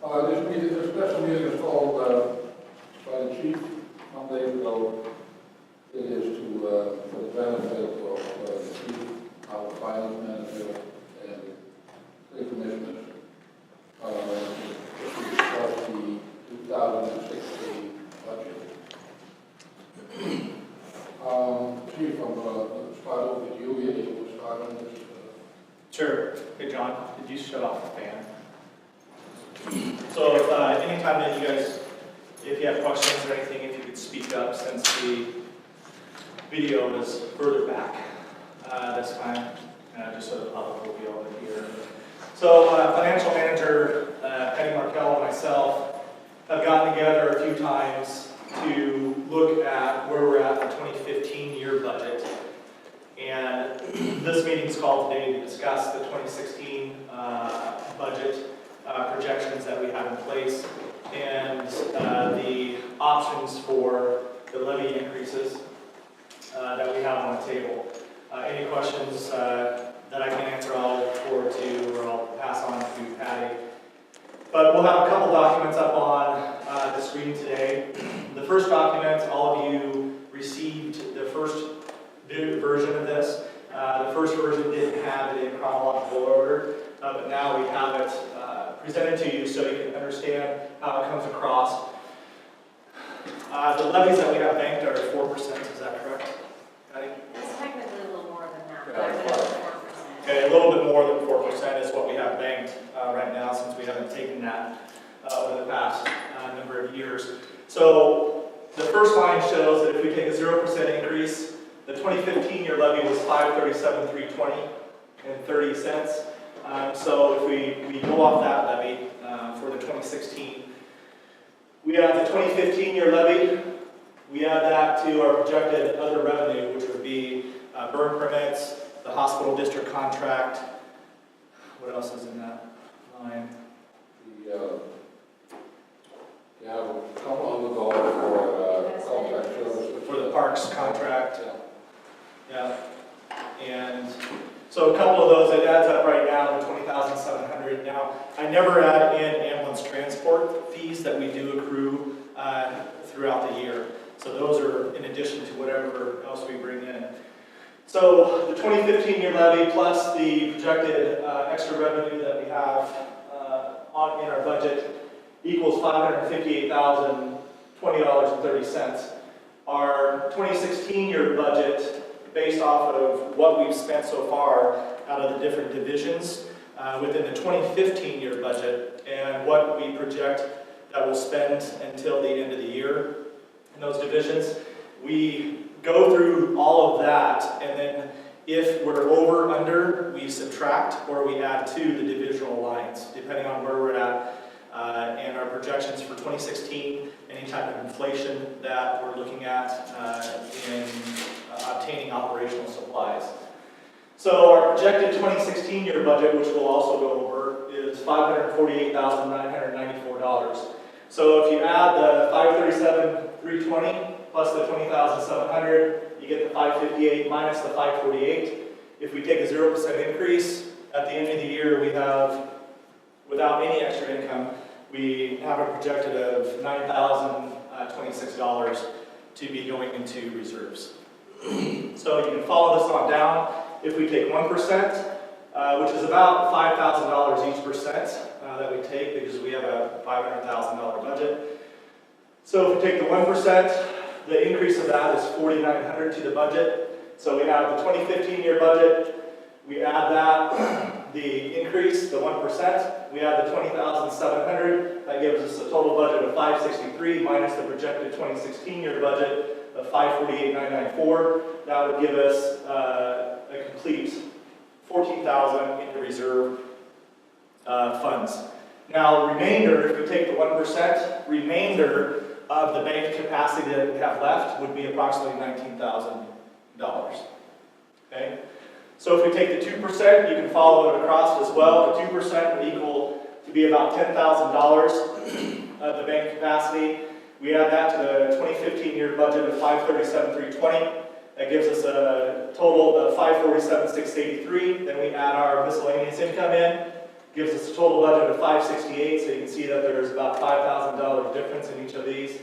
This special meeting is called by the chief some days ago. It is to for the benefit of the chief, our finance manager, and the commissioners. To discuss the 2016 budget. Chief, I'm going to start over with you here. You will start on this. Sure. Hey, John, did you shut off the fan? So if anytime that you guys, if you have questions or anything, if you could speak up since the video is further back this time, just so the public will be able to hear. So financial manager Penny Markell and myself have gotten together a few times to look at where we're at the 2015 year budget. And this meeting is called today to discuss the 2016 budget projections that we have in place and the options for the levy increases that we have on the table. Any questions that I can answer, I'll look forward to, or I'll pass on to Patty. But we'll have a couple documents up on the screen today. The first document, all of you received the first version of this. The first version didn't have it in chronological order, but now we have it presented to you so you can understand how it comes across. The levies that we have banked are 4%, is that correct, Patty? It's technically a little more than that, but I would have 4%. Okay, a little bit more than 4% is what we have banked right now, since we haven't taken that over the past number of years. So the first line shows that if we take a 0% increase, the 2015 year levy was $537,320.30. So if we go off that levy for the 2016, we have the 2015 year levy. We add that to our projected other revenue, which would be burn permits, the hospital district contract. What else is in that line? You have a couple of the for contract services. For the parks contract. Yeah. And so a couple of those, it adds up right now to $20,700. Now, I never add in ambulance transport fees that we do accrue throughout the year. So those are in addition to whatever else we bring in. So the 2015 year levy plus the projected extra revenue that we have in our budget equals $558,020.30. Our 2016 year budget, based off of what we've spent so far out of the different divisions within the 2015 year budget and what we project that we'll spend until the end of the year in those divisions, we go through all of that, and then if we're over, under, we subtract or we add to the divisional lines, depending on where we're at, and our projections for 2016, any type of inflation that we're looking at in obtaining operational supplies. So our projected 2016 year budget, which we'll also go over, is $548,994. So if you add the $537,320 plus the $20,700, you get the $558 minus the $548. If we take a 0% increase, at the end of the year we have, without any extra income, we have a projected of $9,026 to be going into reserves. So you can follow this on down. If we take 1%, which is about $5,000 each percent that we take, because we have a $500,000 budget. So if we take the 1%, the increase of that is $4,900 to the budget. So we have the 2015 year budget. We add that, the increase, the 1%. We add the $20,700. That gives us a total budget of $563 minus the projected 2016 year budget of $548,994. That would give us a complete $14,000 into reserve funds. Now, remainder, if we take the 1%, remainder of the bank capacity that we have left would be approximately $19,000. Okay? So if we take the 2%, you can follow it across as well. The 2% would equal to be about $10,000 of the bank capacity. We add that to the 2015 year budget of $537,320. That gives us a total of $547,683. Then we add our miscellaneous income in. gives us a total budget of $568, so you can see that there's about $5,000 difference in each of these.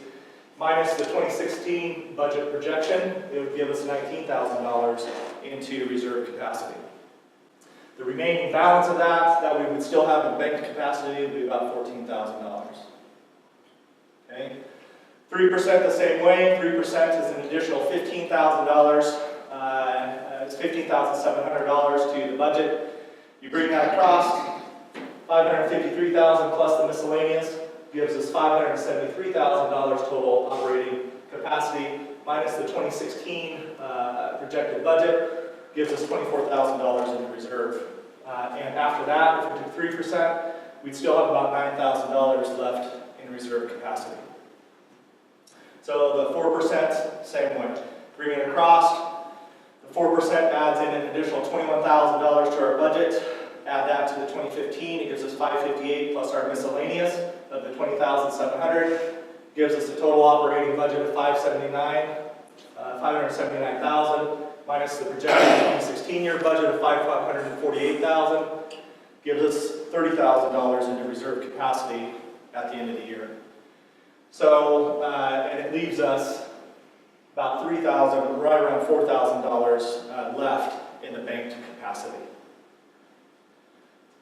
Minus the 2016 budget projection, it would give us $19,000 into reserve capacity. The remaining balance of that we would still have in bank capacity would be about $14,000. Okay? 3% the same way, 3% is an additional $15,000. It's $15,700 to the budget. You bring that across, $553,000 plus the miscellaneous gives us $573,000 total operating capacity, minus the 2016 projected budget gives us $24,000 in reserve. And after that, if we do 3%, we'd still have about $9,000 left in reserve capacity. So the 4%, same way. Bring it across, the 4% adds in an additional $21,000 to our budget. Add that to the 2015, it gives us $558 plus our miscellaneous of the $20,700. Gives us a total operating budget of $579,000 minus the projected 2016 year budget of $548,000. Gives us $30,000 into reserve capacity at the end of the year. So, and it leaves us about $3,000, right around $4,000 left in the banked capacity.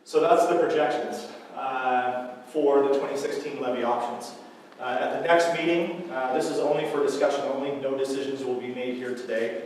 So that's the projections for the 2016 levy options. At the next meeting, this is only for discussion only, no decisions will be made here today.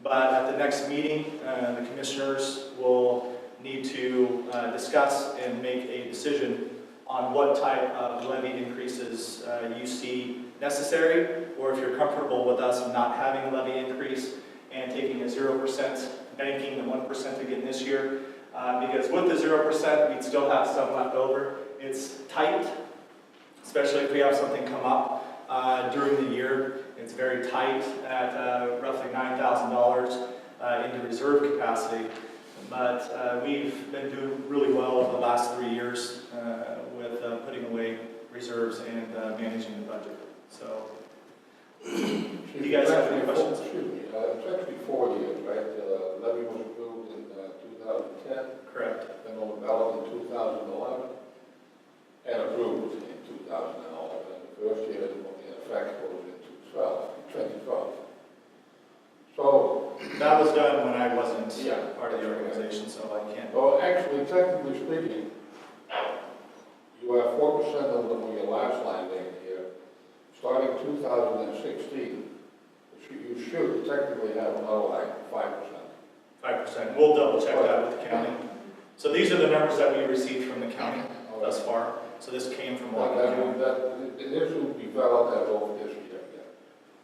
But at the next meeting, the commissioners will need to discuss and make a decision on what type of levy increases you see necessary, or if you're comfortable with us not having a levy increase and taking a 0%, banking the 1% again this year. Because with the 0%, we'd still have some left over. It's tight, especially if we have something come up during the year. It's very tight at roughly $9,000 into reserve capacity. But we've been doing really well over the last 3 years with putting away reserves and managing the budget. So, do you guys have any questions? Excuse me, it's actually 4 years, right? The levy was approved in 2010. Correct. Then on the ballot in 2011, and approved in 2011. And the first year in effect was in 2012. So that was done when I wasn't part of the organization, so I can't. Well, actually, technically speaking, you have 4% on your last line there here. Starting 2016, you should technically have another line, 5%. 5%. We'll double check that with the county. So these are the numbers that we received from the county thus far. So this came from Whatcom County. This will be valid as of this year.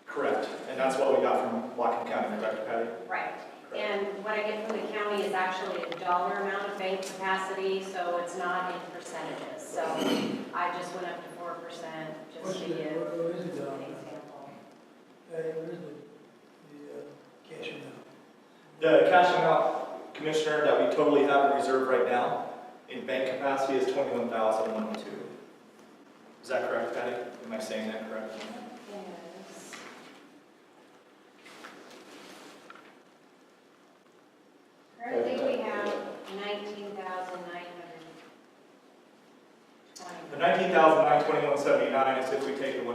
Correct. And that's what we got from Whatcom County, correct, Patty? Right. And what I get from the county is actually a dollar amount of bank capacity, so it's not in percentages. So I just went up to 4% just to give an example. What is the cashing out? The cashing out, Commissioner, that we totally have in reserve right now in bank capacity is $21,102. Is that correct, Patty? Am I saying that correct? Yes. Currently we have 19,920. The $19,921.79 is if we take the 1%.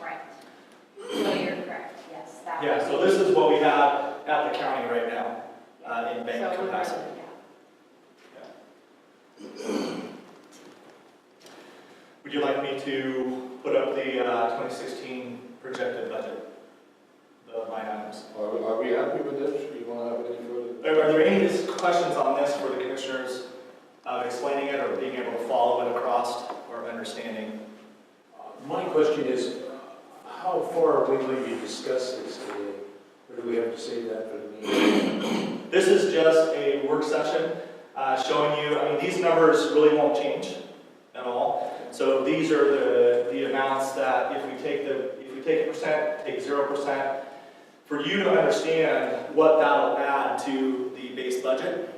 Right. So you're correct, yes. That Yeah, would so be- this is what we have at the county right now in bank So we're capacity. really- Would you like me to put up the 2016 projected budget, the line items? Are we happy with this? Do you want to have any further? Are there any questions on this for the commissioners explaining it or being able to follow it across or understanding? My question is, how far are we going to discuss this today? Or do we have to save that for the meeting? This is just a work session showing you, I mean, these numbers really won't change at all. So these are the amounts that if we take a percent, take 0%, for you to understand what that'll add to the base budget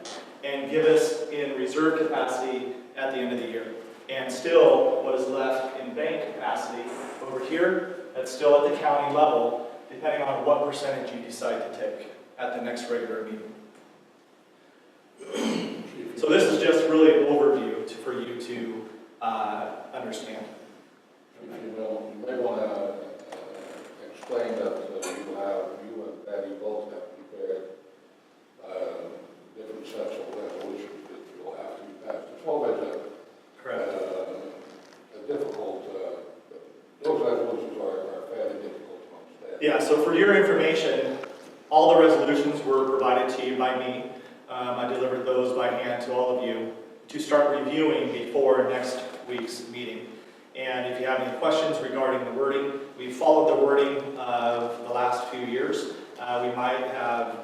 and give us in reserve capacity at the end of the year. And still, what is left in bank capacity over here, that's still at the county level, depending on what percentage you decide to take at the next regular meeting. So this is just really an overview Yeah, so for your information, all the resolutions were provided to you by me. I delivered those by hand to all of you to start reviewing before next week's meeting. And if you have any questions regarding the wording, we followed the wording of the last few years. We might have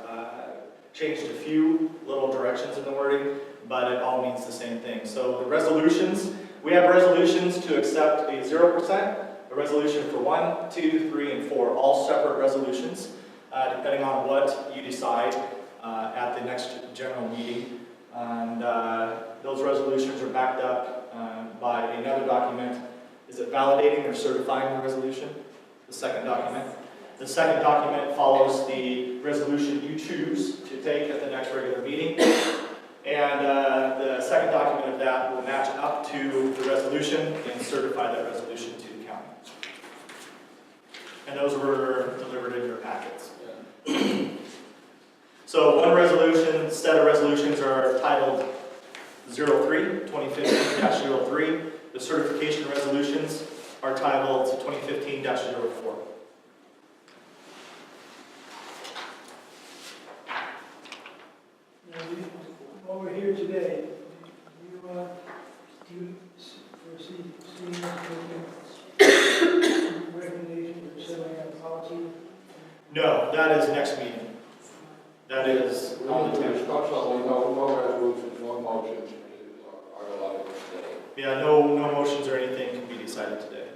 changed a few little directions in the wording, but it all means the same thing. So the resolutions, we have resolutions to accept a 0%, a resolution for 1, 2, 3, and 4, all separate resolutions, depending on what you decide at the next general meeting. And those resolutions are backed up by another document. Is it validating or certifying the resolution? The second document. The second document follows the resolution you choose to take at the next regular meeting. And the second document of that will match up to the resolution and certify that resolution to the county. And those were delivered in your packets. So one resolution, set of resolutions are titled 03, 2015-03. The certification resolutions are titled 2015-04. While we're here today, do you foresee seeing us making recommendations or setting a policy? No, that is next meeting. That is We on need the to 10th. discuss only, no resolutions, no motions are allowed today. Yeah, no motions or anything can be decided today.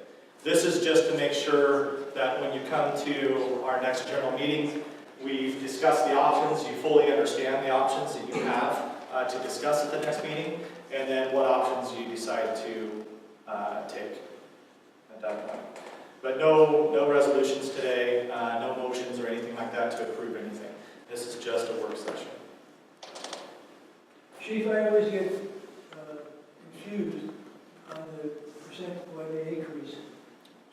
This is just to make sure that when you come to our next general meeting, we've discussed the options, you fully understand the options that you have to discuss at the next meeting, and then what options you decide to take at that point. But no resolutions today, no motions or anything like that to approve anything. This is just a work session. Chief, I always get confused on the percent levy increase,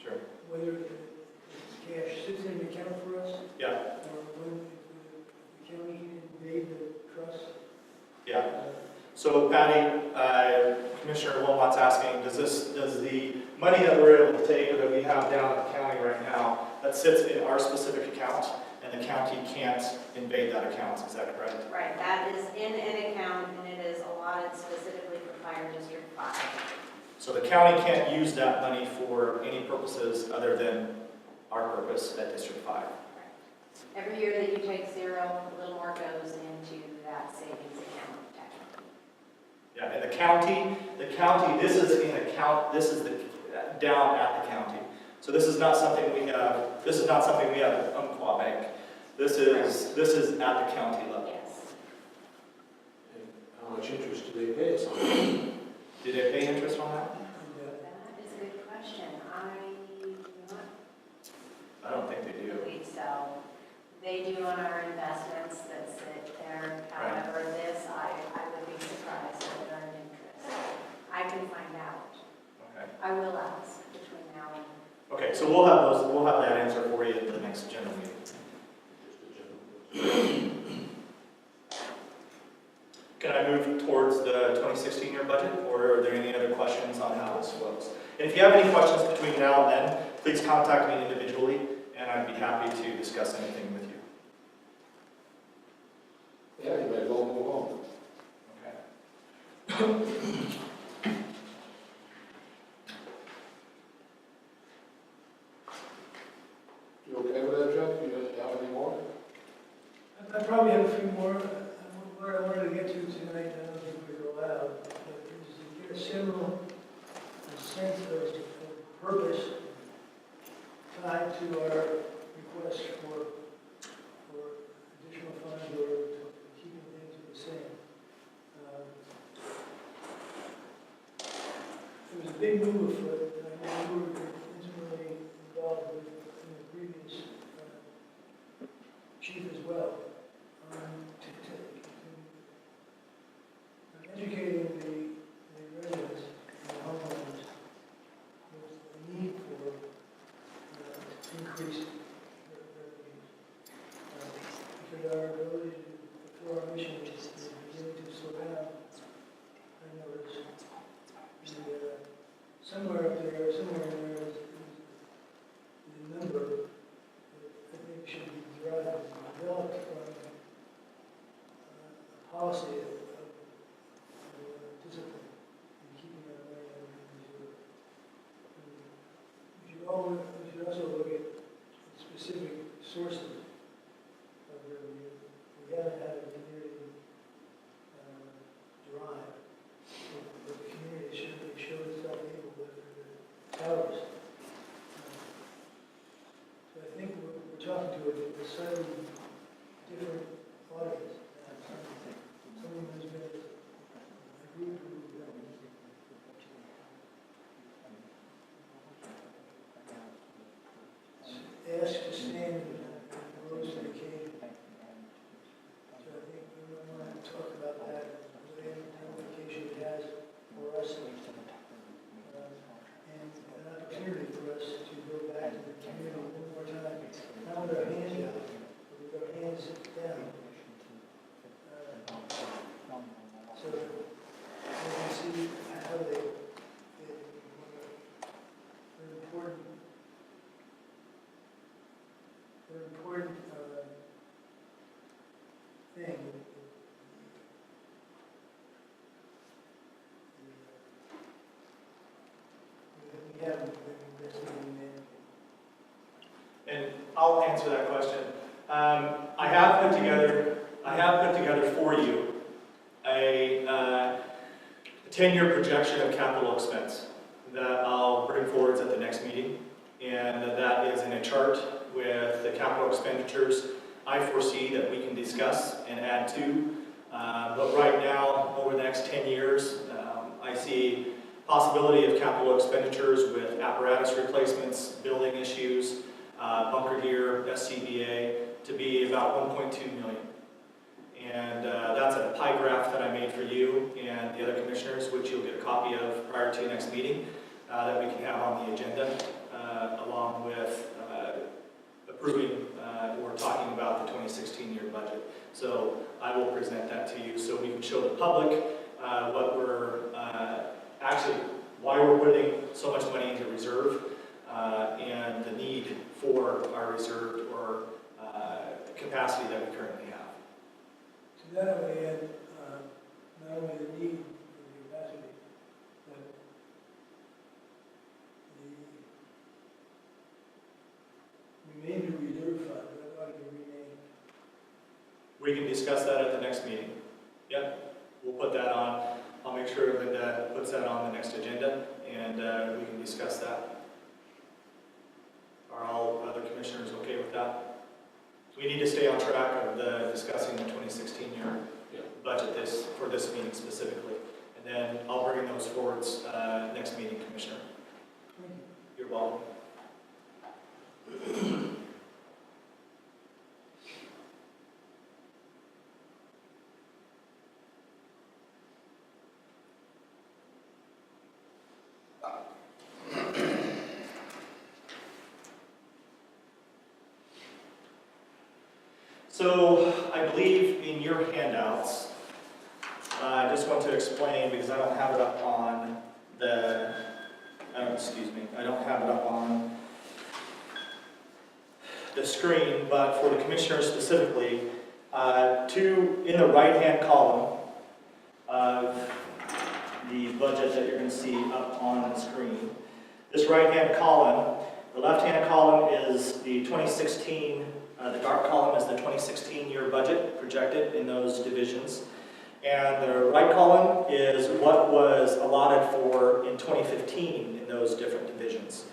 Sure. whether the cash sits in the account for us, Yeah, or when the county invade the trust. yeah. So Patty, Commissioner Wilmot's asking, does the money that we're able to take or that we have down at the county right now, that sits in our specific account, and the county can't invade that account, is that correct? Right, that is in an account, and it is allotted specifically for Fire District 5. So the county can't use that money for any purposes other than our purpose at District 5. Every year that you take 0, a little more goes into that savings account. Yeah, and the county, this is in account, this is the, down at the county. So this is not something we have at Umpqua Bank. This is at the county level. Yes. And how much interest do they pay us on that? Do they pay interest on that? That is a good question. I do not I don't think they do. believe so. They do on our investments that sit there. However, this, I would be surprised if they're an interest. I can find out. Okay. I will ask between now and. Okay, so we'll have that answer for you at the next general meeting. Can I move towards the 2016 year budget, or are there any other questions on how this flows? And if you have any questions between now and then, please contact me individually, and I'd be happy to discuss anything with you. Yeah, you may as well move on. Okay. You okay with that, Jeff? You have any more? I probably have a few more. Where I wanted to get to tonight, I don't think we're allowed, but is to get a sense of purpose tied to our request for additional funds or keeping things the same. There was a big move afoot, and I know we were intimately involved with in the previous chief as well, educating the residents and the homeowners with the need for increased revenues. Because our ability to fulfill our mission is beginning to slow down. I noticed somewhere up there, somewhere in there is the number, should also look at specific sources of revenue. We haven't had a community drive, but the community certainly showed itself able with the towers. So I think we're talking to a slightly different audience. Someone who's been a group who asked to stand and rose to the occasion. So I think we want to talk about that, what implication it has for us, and an opportunity for us to go back to the community one more time, not with our hands out, but with our hands down. So we can see how they're important. An important thing. We haven't been investigating that. And I'll answer that question. I have put together for you a 10-year projection of capital expense that I'll bring forward at the next meeting. And that is in a chart with the capital expenditures I foresee that we can discuss and add to. But right now, over the next 10 years, I see possibility of capital expenditures with apparatus replacements, building issues, bunker gear, SCBA, to be about 1.2 million. And that's a pie graph that I made for you and the other commissioners, which you'll get a copy of prior to the next meeting, that we can have on the agenda, along with approving or talking about the 2016 year budget. So I will present that to you so we can show the public what we're actually, why we're putting so much money into reserve and the need for our reserve or capacity that we currently have. So that way, not only the need for the capacity, but the remainder reserve fund, that ought to be renamed. We can discuss that at the next meeting. Yep, we'll put that on. I'll make sure that puts that on the next agenda, and we can discuss that. Are all other commissioners okay with that? We need to stay on track of discussing the 2016 year budget for this meeting specifically. And then I'll bring those forwards next meeting, Commissioner. You're welcome. So I believe in your handouts, I just want to explain, because I don't have it up on the, I don't have it up on the screen, but for the commissioners specifically, in the right-hand column of the budget that you're going to see up on the screen, this right-hand column, the left-hand column is the 2016. The dark column is the 2016 year budget projected in those divisions. And the right column is what was allotted for in 2015 in those different divisions.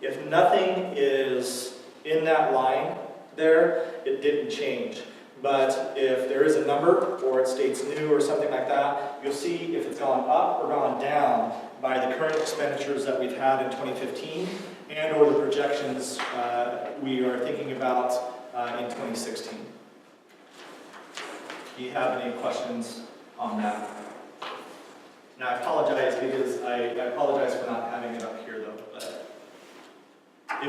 If nothing is in that line there, it didn't change. But if there is a number or it states new or something like that, you'll see if it's gone up or gone down by the current expenditures that we've had in 2015 and or the projections we are thinking about in 2016. Do you have any questions on that? Now I apologize because I apologize for not having it up here though. But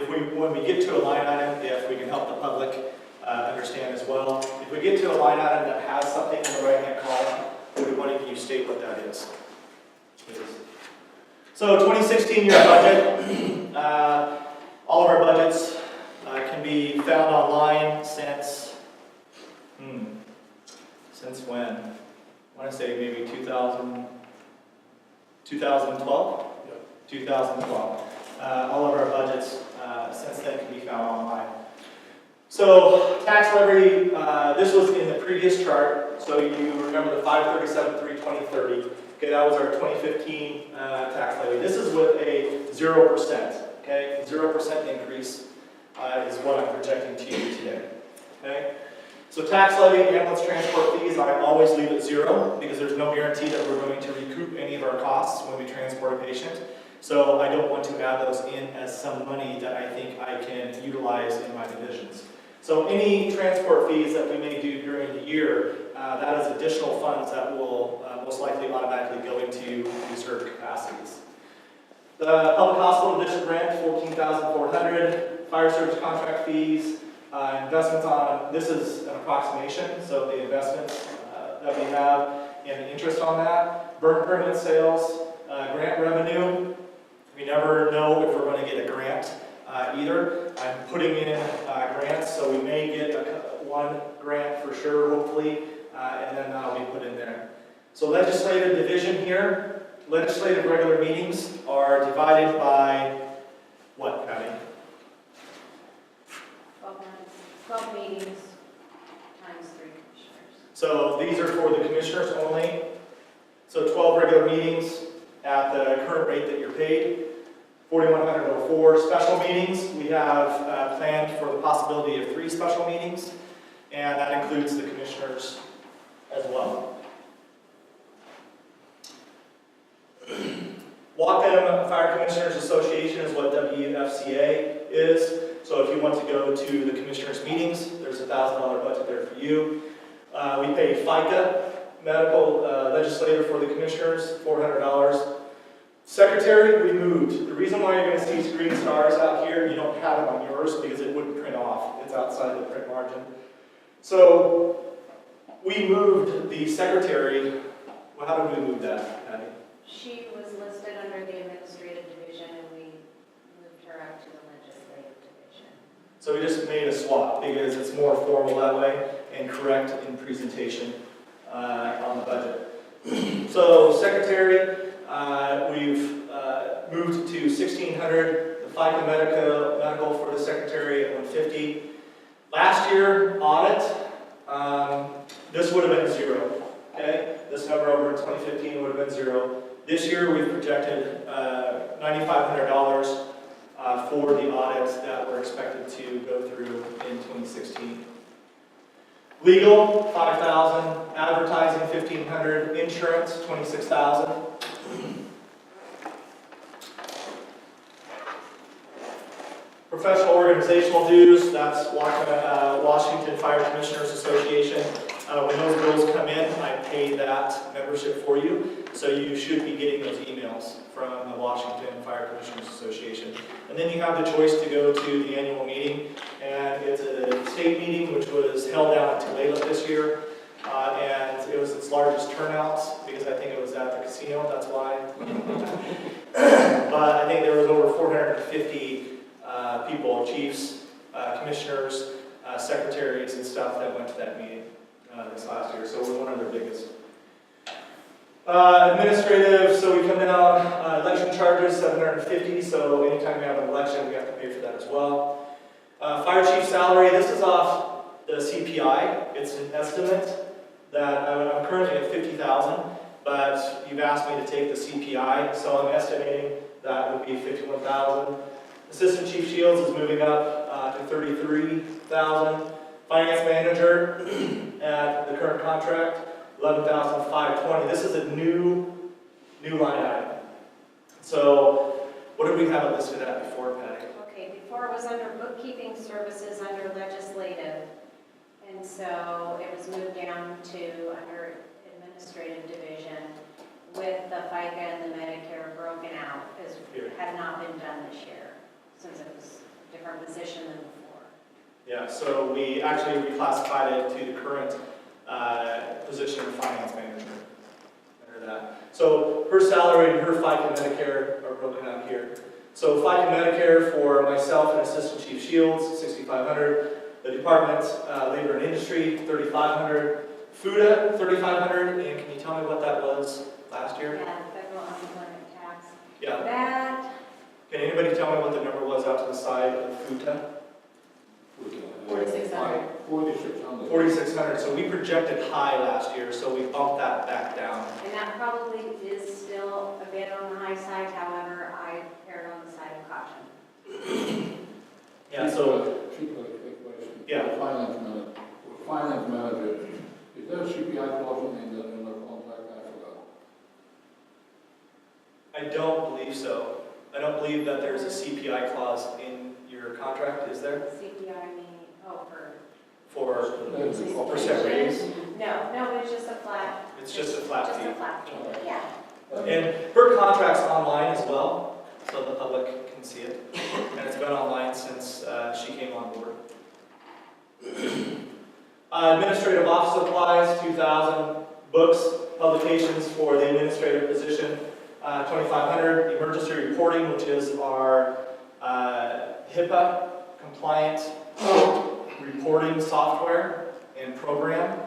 when we get to a line item, if we can help the public understand as well, if we get to a line item that has something in the right-hand column, would one of you state what that is, please? So 2016 year budget. All of our budgets can be found online since when? I want to say maybe 2012? Yeah. 2012. all of our budgets since then can be found online. So tax levy, this was in the previous chart. So you remember the 537,320.30. Okay, that was our 2015 tax levy. This is with a 0%. Okay, 0% increase is what I'm projecting to you today. Okay, so tax levy, ambulance transport fees, I always leave at 0 because there's no guarantee that we're going to recoup any of our costs when we transport a patient. So I don't want to add those in as some money that I think I can utilize in my divisions. So any transport fees that we may do during the year, that is additional funds that will most likely automatically go into reserved capacities. The public hospital district rent, $14,400. Fire service contract fees, investments on, this is an approximation, so the investments that we have and the interest on that. Burn permit sales, grant revenue. We never know if we're going to get a grant either. I'm putting in grants, so we may get one grant for sure, hopefully, and then that'll be put in there. So legislative division here, legislative regular meetings are divided by what, Patty? 12 meetings times 3 commissioners. So these are for the commissioners only. So 12 regular meetings at the current rate that you're paid. 4,104 special meetings. We have planned for the possibility of 3 special meetings, and that includes the commissioners as well. Whatcom Fire Commissioners Association is what WFCA is. So if you want to go to the commissioners' meetings, there's a $1,000 budget there for you. We pay FICA, medical legislator for the commissioners, $400. Secretary, we moved. The reason why you're going to see green stars out here, you don't have it on yours because it wouldn't print off. It's outside the print margin. So we moved the secretary. Well, how did we move that, Patty? She was listed under the administrative division, and we moved her up to the legislative division. So we just made a swap because it's more formal that way and correct in presentation on the budget. So secretary, we've moved to $1,600. The FICA medical for the secretary at $150. Last year audit, this would have been 0. Okay, this number over in 2015 would have been 0. This year we've projected $9,500 for the audits that we're expected to go through in 2016. Legal, $5,000. Advertising, $1,500. Insurance, $26,000. Professional organizational dues, that's Washington Fire Commissioners Association. When those bills come in, I pay that membership for you. So you should be getting those emails from the Washington Fire Commissioners Association. And then you have the choice to go to the annual meeting. And it's a state meeting, which was held down in Tulalip this year. And it was its largest turnout because I think it was at the casino, that's why. But I think there was over 450 people, chiefs, commissioners, secretaries and stuff that went to that meeting this last year. So we're one of their biggest. Administrative, so we come down, election charges, $750. So anytime we have an election, we have to pay for that as well. Fire chief salary, this is off the CPI. It's an estimate that I'm currently at $50,000, but you've asked me to take the CPI, so I'm estimating that would be $51,000. Assistant Chief Shields is moving up to $33,000. Finance manager at the current contract, $11,520. This is a new line item. So what did we have it listed at before, Patty? Okay, before it was under bookkeeping services under legislative, and so it was moved down to under administrative division with the FICA and the Medicare broken out, because it had not been done this year, since it was a different position than before. Yeah, so we actually reclassified it to the current position of finance manager under that. So her salary and her FICA and Medicare are broken out here. So FICA Medicare for myself and Assistant Chief Shields, $6,500. The department, Labor and Industry, $3,500. FUTA, $3,500. And can you tell me what that was last year? Yeah, federal unemployment tax. Yeah. That, Can anybody tell tell me what the number was out to the side of Futa? 4,600. 4,600. 4,600, so we projected high last year, so we bumped that back down. And that probably is still a bit on the high side, however, I erred on the side of caution. Yeah, so, Chief, a quick question. Yeah. Finance manager, is there a CPI clause in the contract? I forgot. I don't believe so. I don't believe that there's a CPI clause in your contract, is there? CPI meaning, For a percent raise? No, it's just a flat. It's just a flat Just fee. a flat fee, yeah. And her contract's online as well, so the public can see it. And it's been online since she came on board. Administrative office supplies, 2,000. Books, publications for the administrative position, 2,500. Emergency reporting, which is our HIPAA compliant reporting software and program.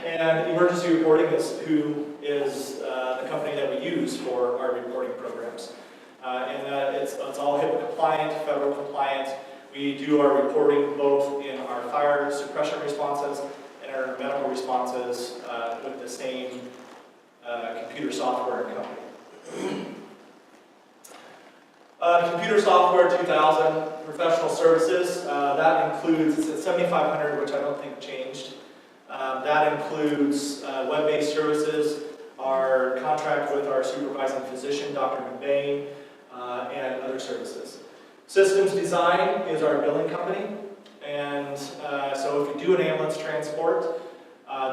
And emergency reporting is the company that we use for our reporting programs. It's all HIPAA compliant, federal compliant. We do our reporting both in our fire suppression responses and our medical responses with the same computer software company. Computer software 2,000, professional services, that includes, it's at 7,500, which I don't think changed. That includes web-based services, our contract with our supervising physician, Dr. McBain, and other services. Systems design is our billing company, and so if you do an ambulance transport,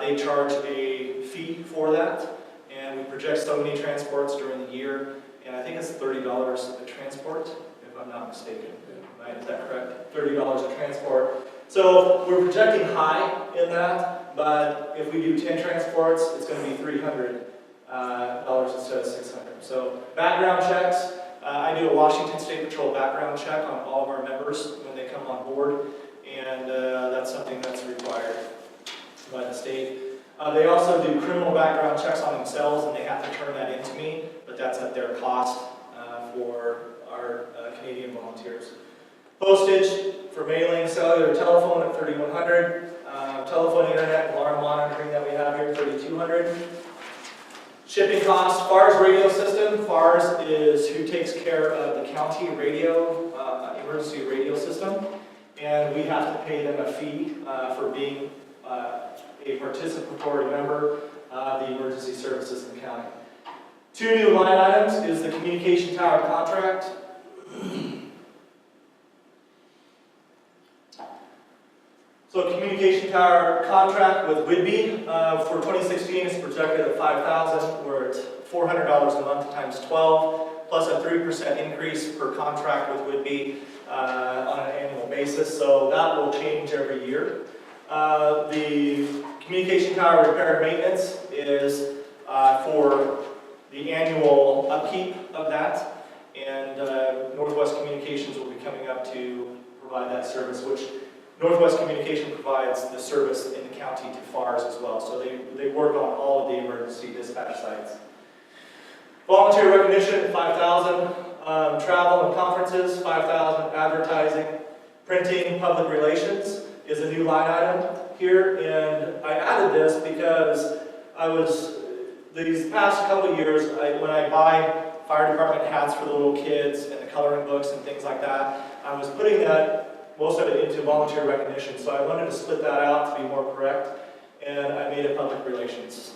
they charge a fee for that, and we project so many transports during the year, and I think it's $30 a transport, if I'm not mistaken. Right, is that correct? $30 a transport. So we're projecting high in that, but if we do 10 transports, it's going to be $300 instead of $600. So background checks. I do a Washington State Patrol background check on all of our members when they come on board, and that's something that's required by the state. They also do criminal background checks on themselves, and they have to turn that into me, but that's at their cost for our Canadian volunteers. Postage for mailing, cellular, telephone at $3,100. Telephone, internet, alarm monitoring that we have here, $3,200. Shipping costs, FARS radio system. FARS is who takes care of the county radio, emergency radio system. And we have to pay them a fee for being a participatory member of the emergency services in the county. Two new line items is the communication tower contract. So communication tower contract with Whidbey for 2016 is projected at $5,000. We're at $400 a month times 12, plus a 3% increase per contract with Whidbey on an annual basis. So that will change every year. The communication tower repair and maintenance is for the annual upkeep of that, and Northwest Communications will be coming up to provide that service, which Northwest Communication provides the service in the county to FARS as well, so they work on all of the emergency dispatch sites. Volunteer recognition, $5,000. Travel and conferences, $5,000. Advertising, printing, public relations is a new line item here, and I added this because these past couple of years, when I buy fire department hats for the little kids and the coloring books and things like that, I was putting most of it into volunteer recognition, so I wanted to split that out to be more correct, and I made a public relations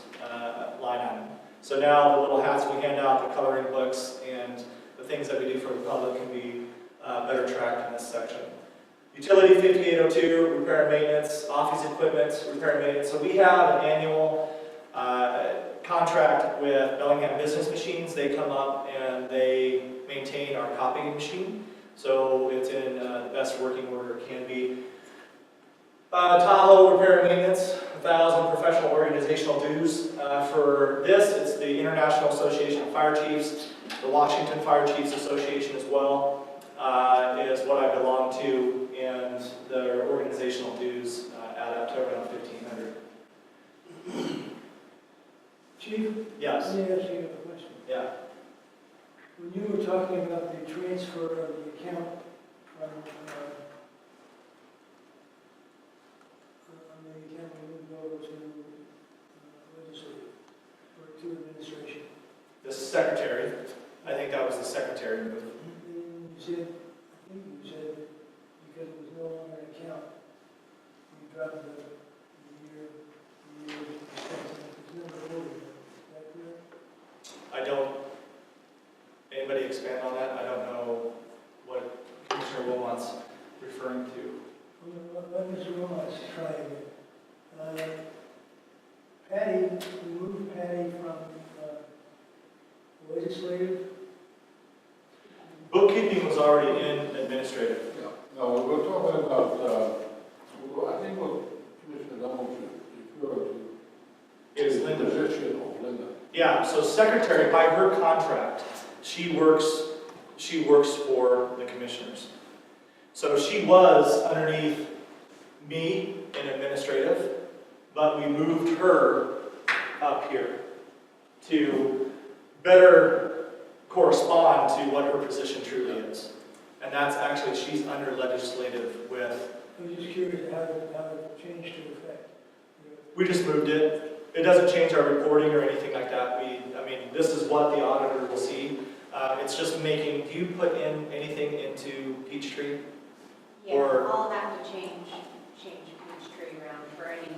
line item. So now the little hats we hand out, the coloring books, and the things that we do for the public can be better tracked in this section. Utility 5802, repair and maintenance, office equipment, repair and maintenance. So we have an annual contract with Bellingham Business Machines. They come up and they maintain our copying machine. So it's in the best working order it can be. Tahoe repair and maintenance, 1,000 professional organizational dues. For this, it's the International Association of Fire Chiefs, the Washington Fire Chiefs Association as well, is what I belong to, and their organizational dues add up to around $1,500. Chief, Yes. let me ask you a question. Yeah. When when you were talking about the transfer of the account from, on the account we moved over to legislative, or to administration. The secretary, I think that was the secretary move. You said, I think you said, that because it was no longer an account, you dropped the year expense, and it was never over. Is that correct? I don't, anybody expand on that? I don't know what Commissioner Wilmot's referring to. Let Mr. Wilmot's try again. Patty, we moved Patty from legislative. Bookkeeping was already in administrative. Yeah, no, we're talking about, I think what Commissioner Dunlop should refer to Is is the Linda. position of Linda. Yeah, so secretary, by her contract, she works for the commissioners. So she was underneath me in administrative, but we moved her up here to better correspond to what her position truly is. And that's actually, she's under legislative with, I'm just curious how it changed to effect. we just moved it. It doesn't change our reporting or anything like that. I mean, this is what the auditor will see. It's just making, do you put in anything into Peachtree? Yeah, Or- I'll have to change Peachtree around for any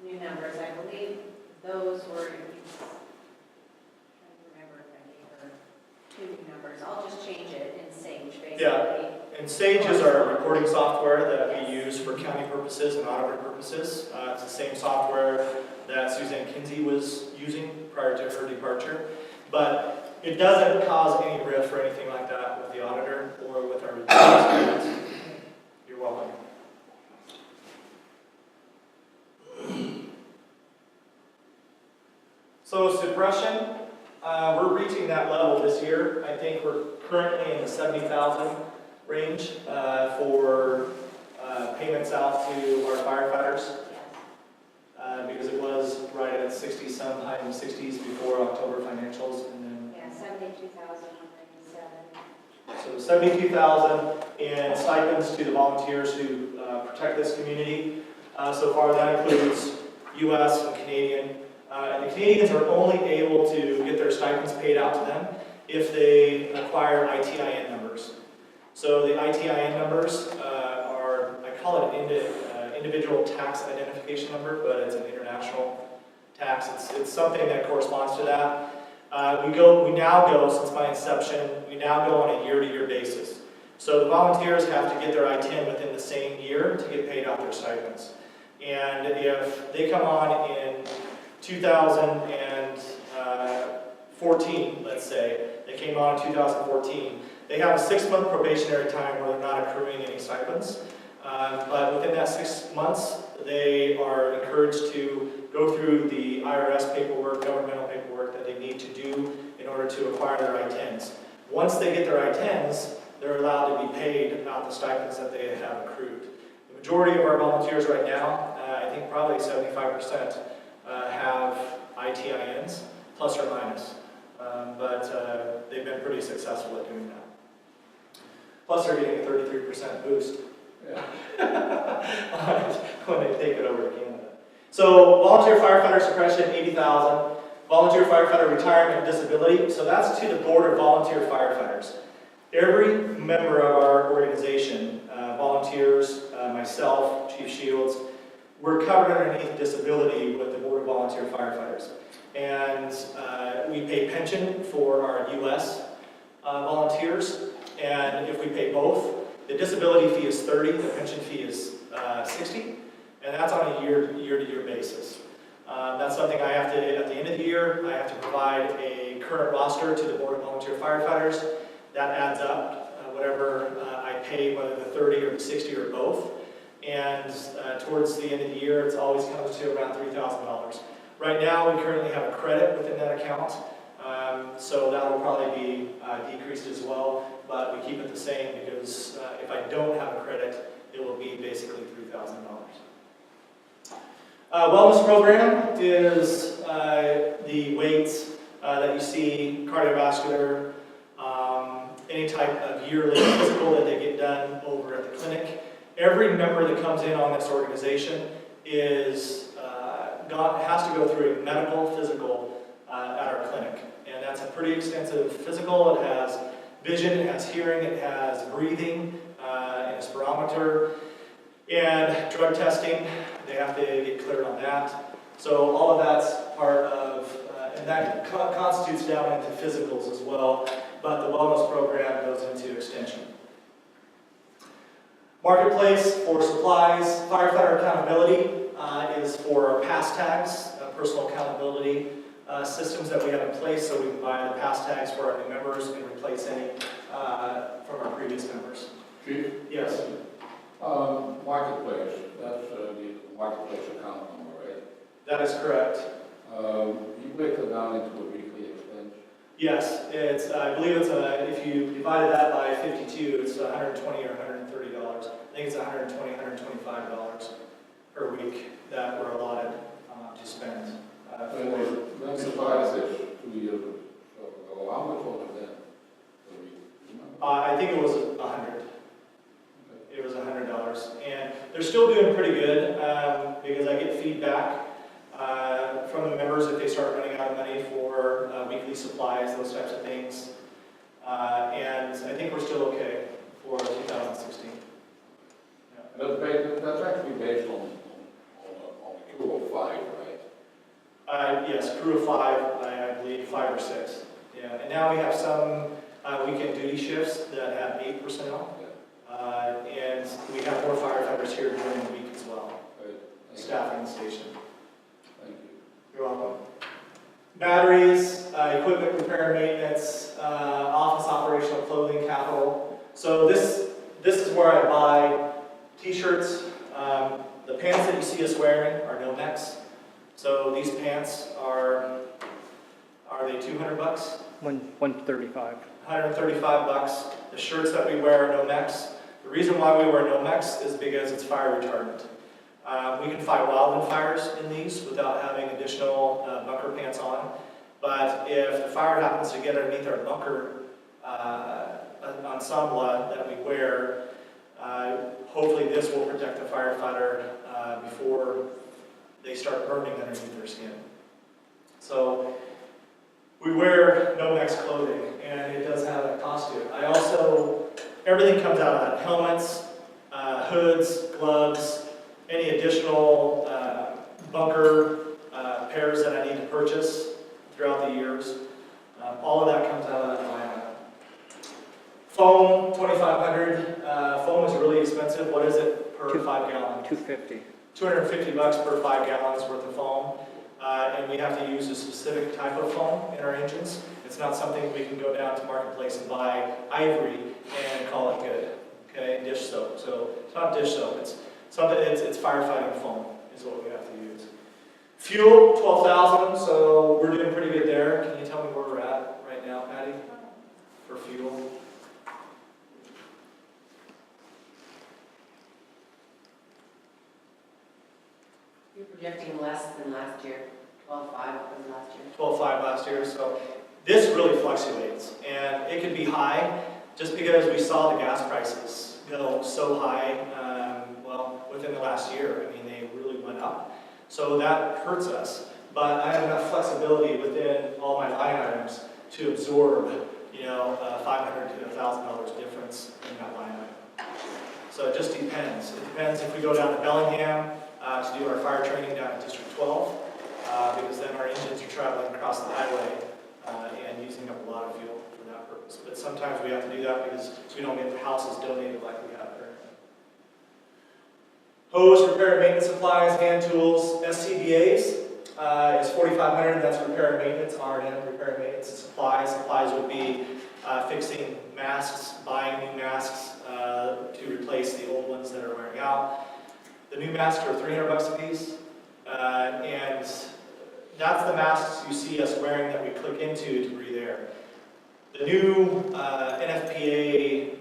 new numbers. I believe those were, trying to remember if I gave her 2 new numbers. I'll just change it in Sage, basically. Yeah. And Sage is our reporting software that we use for county purposes and auditor purposes. It's the same software that Suzanne Kinsey was using prior to her departure. But it doesn't cause any rift or anything like that with the auditor or with our reporting. You're welcome. So suppression, we're reaching that level this year. I think we're currently in the 70,000 range for payments out to our firefighters. Because it was right at 60 some, high in the 60s before October financials, and then Yeah, 72,197. so 72,000 in stipends to the volunteers who protect this community. So far, that includes U.S. and Canadian. And the Canadians are only able to get their stipends paid out to them if they acquire ITIN numbers. So the ITIN numbers are, I call it an individual tax identification number, but it's an international tax. It's something that corresponds to that. We now go, since my inception, we now go on a year-to-year basis. So the volunteers have to get their ITIN within the same year to get paid out their stipends. And if they come on in 2014, let's say, they came on in 2014, they have a 6-month probationary time where they're not accruing any stipends. But within that 6 months, they are encouraged to go through the IRS paperwork, governmental paperwork that they need to do in order to acquire their I-10s. Once they get their I-10s, they're allowed to be paid out the stipends that they have accrued. The majority of our volunteers right now, I think probably 75%, have ITINs, plus or minus. But they've been pretty successful at doing that. Plus they're getting a 33% boost. Yeah. When they take it over to Canada. So volunteer firefighter suppression, 80,000. Volunteer firefighter retirement and disability. So that's to the board of volunteer firefighters. Every member of our organization, volunteers, myself, Chief Shields, we're covered underneath disability with the board of volunteer firefighters. And we pay pension for our U.S. Volunteers. And if we pay both, the disability fee is 30, the pension fee is 60, and that's on a year-to-year basis. That's something I have to, at the end of the year, I have to provide a current roster to the Board of Volunteer Firefighters. That adds up, whatever I pay, whether the 30 or the 60 or both. And towards the end of the year, it always comes to around $3,000. Right now, we currently have a credit within that account, so that will probably be decreased as well. But we keep it the same because if I don't have a credit, it will be basically $3,000. Wellness program is the weights that you see, cardiovascular, type of yearly physical that they get done over at the clinic. Every member that comes in on this organization has to go through a medical physical at our clinic. And that's a pretty extensive physical. It has vision, it has hearing, it has breathing, and a spirometer, and drug testing. They have to get cleared on that. So all of that's part of, and that constitutes down into physicals as well, but the wellness program goes into extension. Marketplace for supplies, firefighter accountability is for pass tags, personal accountability systems that we have in place, so we can buy the pass tags for our new members and replace any from our previous members. Chief? Yes. Marketplace, that's the marketplace account number, right? That is correct. You break it down into a weekly expense? Yes, it's, I believe it's if you divided that by 52, it's $120 or $130. I think it's $120, $125 per week that we're allotted to spend. When you decided this 2 years ago, how much was it then? Per week? Do you remember? I think it was $100. It was $100, and they're still doing pretty good because I get feedback from the members if they start running out of money for weekly supplies, those types of things. And I think we're still okay for 2016. Yeah. That's actually based on a crew of 5, right? Yes, crew of 5, I believe 5 or 6. Yeah, and now we have some weekend duty shifts that have 8 personnel. And we have more firefighters here during the week as well, staffing the station. Thank you. You're welcome. Batteries, equipment repair and maintenance, office operational clothing, capital. So this is where I buy t-shirts. The pants that you see us wearing are Nomex. So these pants are they $200? $135. $135. The shirts that we wear are Nomex. The reason why we wear Nomex is because it's fire retardant. We can fight wildfires in these without having additional bunker pants on. But if the fire happens to get underneath our bunker ensemble that we wear, hopefully this will protect the firefighter before they start burning underneath their skin. So we wear Nomex clothing, and it does have a cost to it. Everything comes out of that: helmets, hoods, gloves, any additional bunker pairs that I need to purchase throughout the years. All of that comes out of that line item. Foam, $2,500. Foam is really expensive. What is it per 5 gallon? $250. $250 per 5 gallons worth of foam. And we have to use a specific type of foam in our engines. It's not something we can go down to Marketplace and buy ivory and call it good. Okay, dish soap. So it's not dish soap. It's something. It's firefighting foam is what we have to use. Fuel, $12,000. So we're doing pretty good there. Can you tell me where we're at right now, Patty, for fuel? You're projecting less than last year, 12.5 was last year. 12.5 last year, so this really fluctuates, and it could be high just because we saw the gas prices go so high, within the last year. I mean, they really went up, so that hurts us. But I have enough flexibility within all my line items to absorb, $500 to $1,000 difference in that line item. So it just depends. It depends if we go down to Bellingham to do our fire training down at District 12, because then our engines are traveling across the highway and using up a lot of fuel for that purpose. But sometimes we have to do that because we don't get the houses donated like we have currently. Hose, repair and maintenance supplies, hand tools, SCBAs is $4,500. That's repair and maintenance, R&M, repair and maintenance, and supplies. Supplies would be fixing masks, buying new masks to replace the old ones that are wearing out. The new masks are $300 a piece, and that's the masks you see us wearing that we click into to breathe air. The new NFPA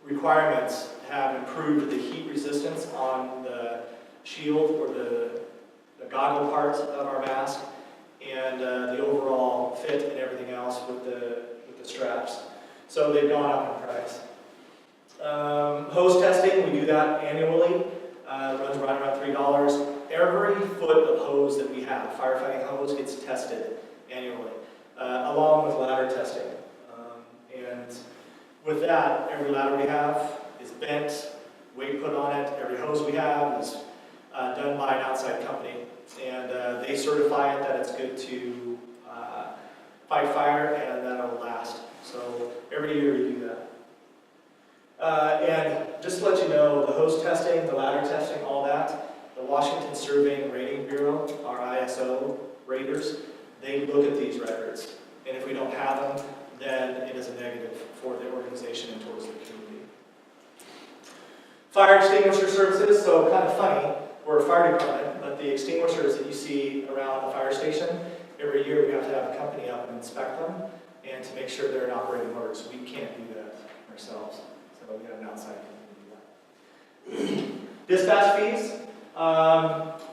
requirements have improved the heat resistance on the shield or the goggle part of our mask, and the overall fit and everything else with the straps. So they've gone up in price. Hose testing, we do that annually. Runs right around $3. Every foot of hose that we have, firefighting hose, gets tested annually, along with ladder testing. And with that, every ladder we have is bent, weight put on it. Every hose we have is done by an outside company. And they certify it that it's good to fight fire and that it'll last. So every year we do that. And just to let you know, the hose testing, the ladder testing, all that, the Washington Surveying and Rating Bureau, our ISO raters, they look at these records. And if we don't have them, then it is a negative for the organization and towards the community. Fire extinguisher services, so kind of funny, we're a fire department, but the extinguishers that you see around the fire station, every year we have to have a company up and inspect them and to make sure they're in operating order, so we can't do that ourselves. So we have an outside company do that. Dispatch fees.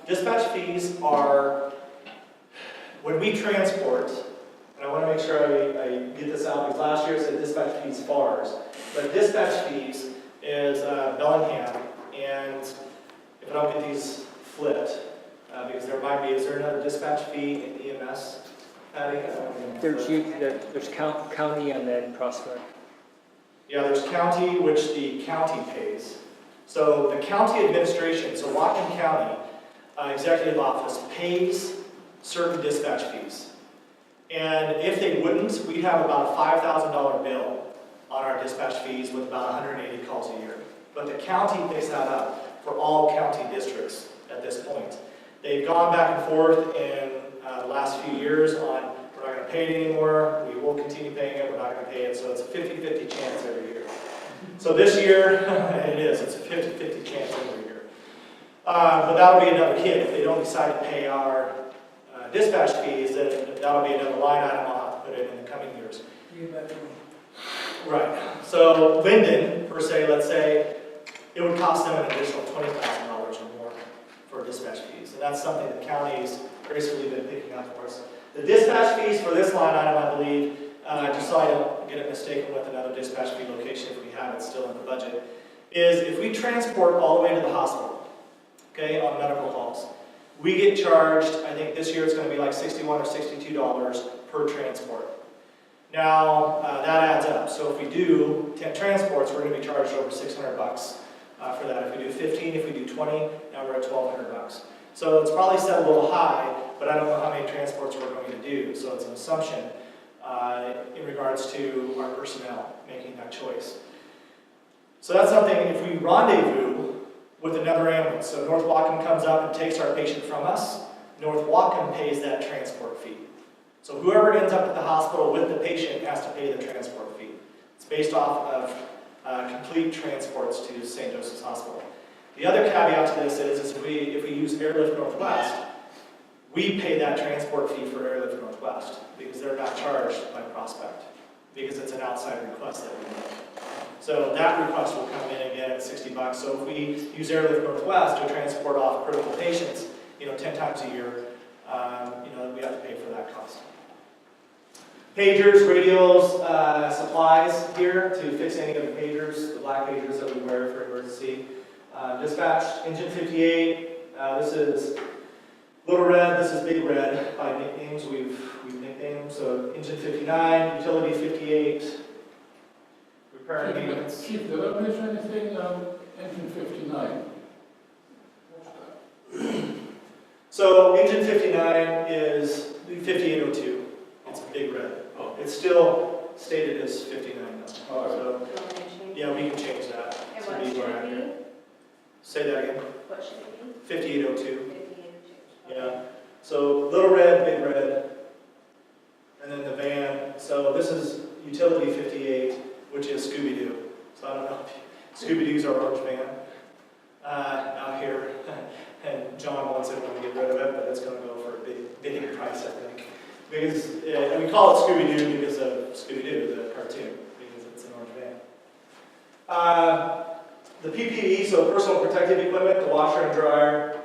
Dispatch fees are, when we transport, and I want to make sure I get this out, because last year it said dispatch fees FARs, but dispatch fees is Bellingham, and if I don't get these flipped, because there might be, is there another dispatch fee in EMS, Patty? There's county and then Prospect. Yeah, there's county, which the county pays. So the county administration, so Whatcom County Executive Office pays certain dispatch fees. And if they wouldn't, we'd have about a $5,000 bill on our dispatch fees with about 180 calls a year. But the county picks that up for all county districts at this point. They've gone back and forth in the last few years on we're not going to pay it anymore, we will continue paying it, we're not going to pay it, so it's a 50-50 chance every year. So this year, it's a 50-50 chance every year. But that'll be another hit. If they don't decide to pay our dispatch fees, then that'll be another line item I'll have to put in the coming years. Right. So Linden, per se, let's say, it would cost them an additional $20,000 or more for dispatch fees. And that's something the county's gracefully been picking up for us. The dispatch fees for this line item, I believe, just so I don't get it mistaken with another dispatch fee location if we have it still in the budget, is if we transport all the way to the hospital, okay, on medical calls, we get charged, I think this year it's going to be like $61 or $62 per transport. Now, that adds up. So if we do 10 transports, we're going to be charged over $600 for that. If we do 15, if we do 20, now we're at $1,200. So it's probably set a little high, but I don't know how many transports we're going to do. So it's an assumption in regards to our personnel making that choice. So that's something, if we rendezvous with another ambulance, so North Whatcom comes up and takes our patient from us, North Whatcom pays that transport fee. So whoever ends up at the hospital with the patient has to pay the transport fee. It's based off of complete transports to St. Joseph's Hospital. The other caveat to this is if we use Airlift Northwest, we pay that transport fee for Airlift Northwest because they're not charged by Prospect because it's an outside request that we make. So that request will come in again at $60. So if we use Airlift Northwest to transport off critical patients, 10 times a year, we have to pay for that cost. Pagers, radios, supplies here to fix any of the pagers, the black pagers that we wear for emergency. Dispatch, Engine 58, this is Little Red, this is Big Red by nicknames we've nicknamed them. So Engine 59, Utility 58, repair and maintenance. Chief, did I miss anything on Engine 59? What's that? So Engine 59 is 5802. It's Big Red. Oh. It's still stated as 59 though. All right. So, yeah, we can change that. And to what be should more it accurate. be? Say that again. What should it 5802. be? Yeah. So Little Red, Big Red, and then the van. So this is Utility 58, which is Scooby-Doo. So I don't know if Scooby-Doo's our orange van out here. And John wants it when we get rid of it, but it's going to go for a big price, I think. Because we call it Scooby-Doo because of Scooby-Doo, the cartoon, because it's an orange van. The PPE, so personal protective equipment, the washer and dryer.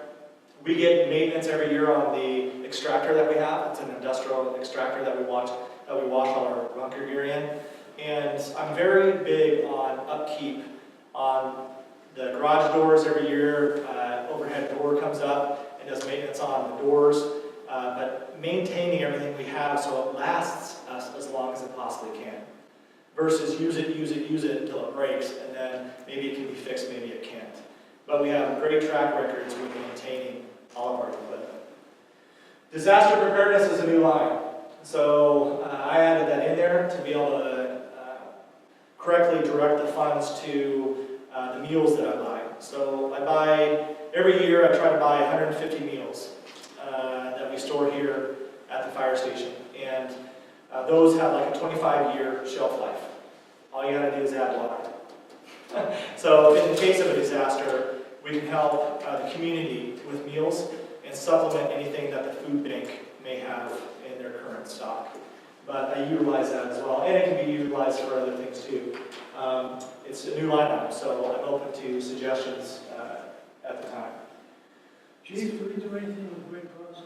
We get maintenance every year on the extractor that we have. It's an industrial extractor that we wash all our bunker gear in. And I'm very big on upkeep on the garage doors every year. Overhead door comes up and does maintenance on the doors, but maintaining everything we have so it lasts us as long as it possibly can. Versus use it until it breaks, and then maybe it can be fixed, maybe it can't. But we have great track records with maintaining all of our equipment. Disaster preparedness is a new line. So I added that in there to be able to correctly direct the funds to the meals that I buy. So I buy, every year I try to buy 150 meals that we store here at the fire station. And those have like a 25-year shelf life. All you gotta do is add water. So in the case of a disaster, we can help the community with meals and supplement anything that the food bank may have in their current stock. But I utilize that as well, and it can be utilized for other things too. It's a new line item, so I'm open to suggestions at the time. Chief, do we do anything with Red Cross?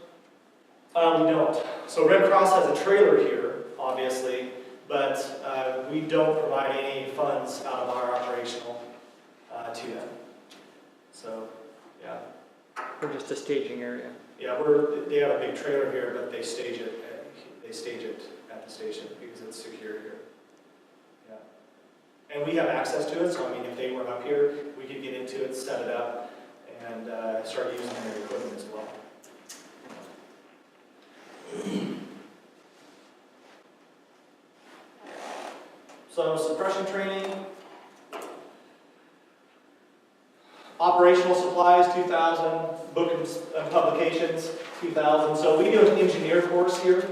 We don't. So Red Cross has a trailer here, obviously, but we don't provide any funds out of our operational to them. So, yeah. Or just a staging area? Yeah, they have a big trailer here, but they stage it at the station because it's secure here. Yeah. And we have access to it, so I mean, if they weren't up here, we could get into it, set it up, and start using their equipment as well. So suppression training, operational supplies, 2,000, book and publications, 2,000. So we do an engineer course here,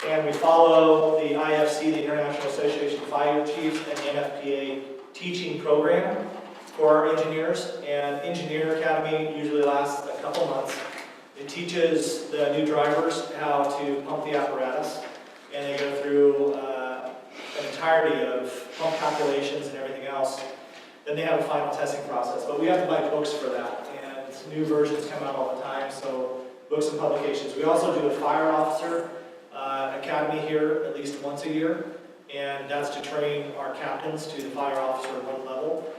and we follow the IFC, the International Association of Fire Chiefs, and the NFPA teaching program for our engineers. And Engineer Academy usually lasts a couple months. It teaches the new drivers how to pump the apparatus, and they go through an entirety of pump calculations and everything else. Then they have a final testing process, but we have to buy books for that, and new versions come out all the time, so books and publications. We also do a fire officer academy here at least once a year, and that's to train our captains to the fire officer 1 level.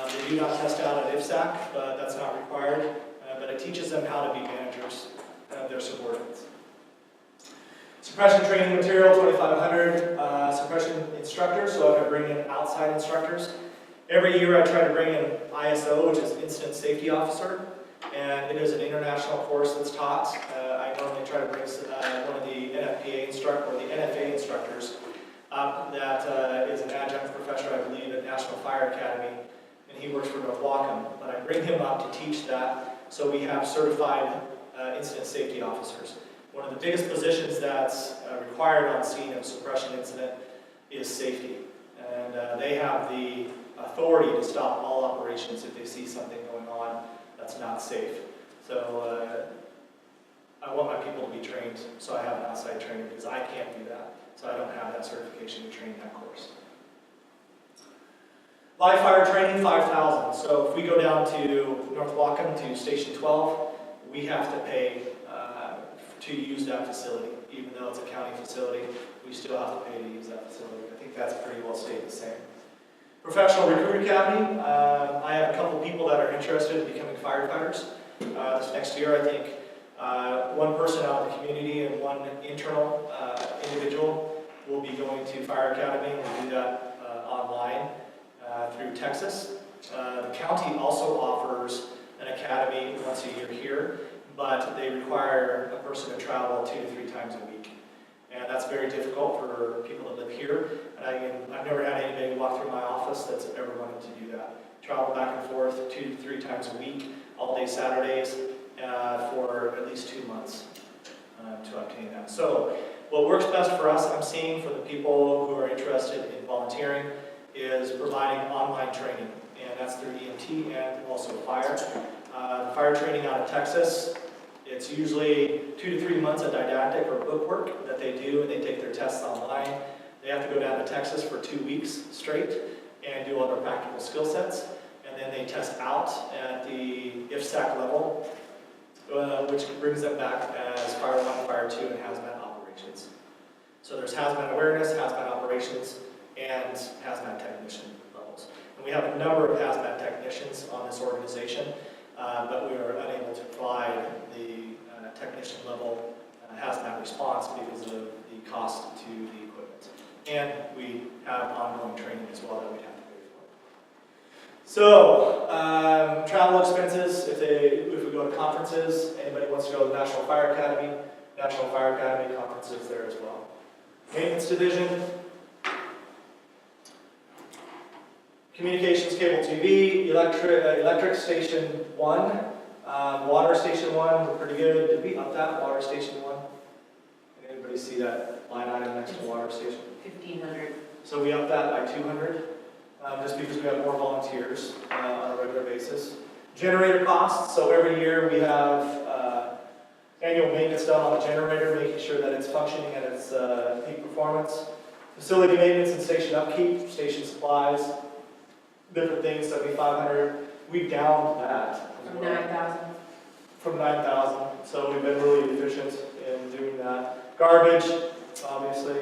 They do not test out at IFSAC, but that's not required, but it teaches them how to be managers of their subordinates. Suppression training material, 2,500 suppression instructors, so I bring in outside instructors. Every year I try to bring in ISO, which is Incident Safety Officer, and it is an international course that's taught. I normally try to bring one of the NFPA instructor or the NFA instructors up that is an adjunct professor, I believe, at National Fire Academy, and he works for Whatcom. But I bring him up to teach that, so we have certified incident safety officers. One of the biggest positions that's required on scene of suppression incident is safety, and they have the authority to stop all operations if they see something going on that's not safe. So I want my people to be trained, so I have an outside training because I can't do that. So I don't have that certification to train that course. Live fire training, 5,000. So if we go down to North Whatcom to Station 12, we have to pay to use that facility. Even though it's a county facility, we still have to pay to use that facility. I think that's pretty well stayed the same. Professional Recruit Academy, I have a couple people that are interested in becoming firefighters. This next year, I think one person out of the community and one internal individual will be going to Fire Academy. We'll do that online through Texas. The county also offers an academy once a year here, but they require a person to travel 2 to 3 times a week. And that's very difficult for people that live here. And I've never had anybody walk through my office that's ever wanted to do that. Travel back and forth 2 to 3 times a week, all day Saturdays, for at least 2 months to obtain that. So what works best for us, I'm seeing for the people who are interested in volunteering, is providing online training. And that's through EMT and also fire. The fire training out of Texas, it's usually 2 to 3 months of didactic or book work that they do, and they take their tests online. They have to go down to Texas for 2 weeks straight and do all their practical skill sets, and then they test out at the IFSAC level, which brings them back as Fire 1, Fire 2, and hazmat operations. So there's hazmat awareness, hazmat operations, and hazmat technician levels. And we have a number of hazmat technicians on this organization, but we are unable to provide the technician level hazmat response because of the cost to the equipment. And we have ongoing training as well that we have to pay for. So, travel expenses, if we go to conferences, anybody wants to go to the National Fire Academy conferences there as well. Maintenance division, communications, cable TV, electric station 1, water station 1, we're pretty good. Did we up that, water station 1? Can anybody see that line item next to water station? 1,500. So we upped that by 200, just because we have more volunteers on a regular basis. Generator costs, so every year we have annual maintenance done on the generator, making sure that it's functioning at its peak performance. Facility maintenance and station upkeep, station supplies, different things, 7,500. We downed that. From 9,000. From 9,000, so we've been really efficient in doing that. Garbage, obviously.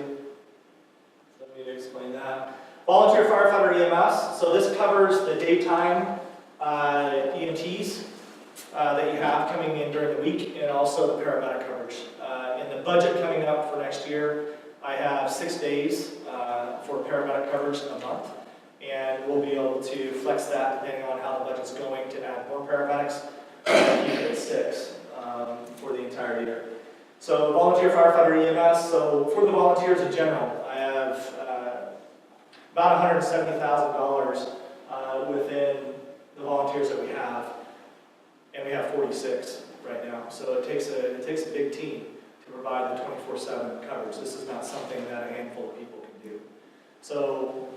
Let me explain that. Volunteer firefighter EMS, so this covers the daytime EMTs that you have coming in during the week, and also the paramedic coverage. In the budget coming up for next year, I have 6 days for paramedic coverage a month, and we'll be able to flex that depending on how the budget's going to add more paramedics, keep it at 6 for the entire year. So volunteer firefighter EMS, so for the volunteers in general, I have about $170,000 within the volunteers that we have, and we have 46 right now. So it takes a big team to provide the 24/7 coverage. This is not something that a handful of people can do. So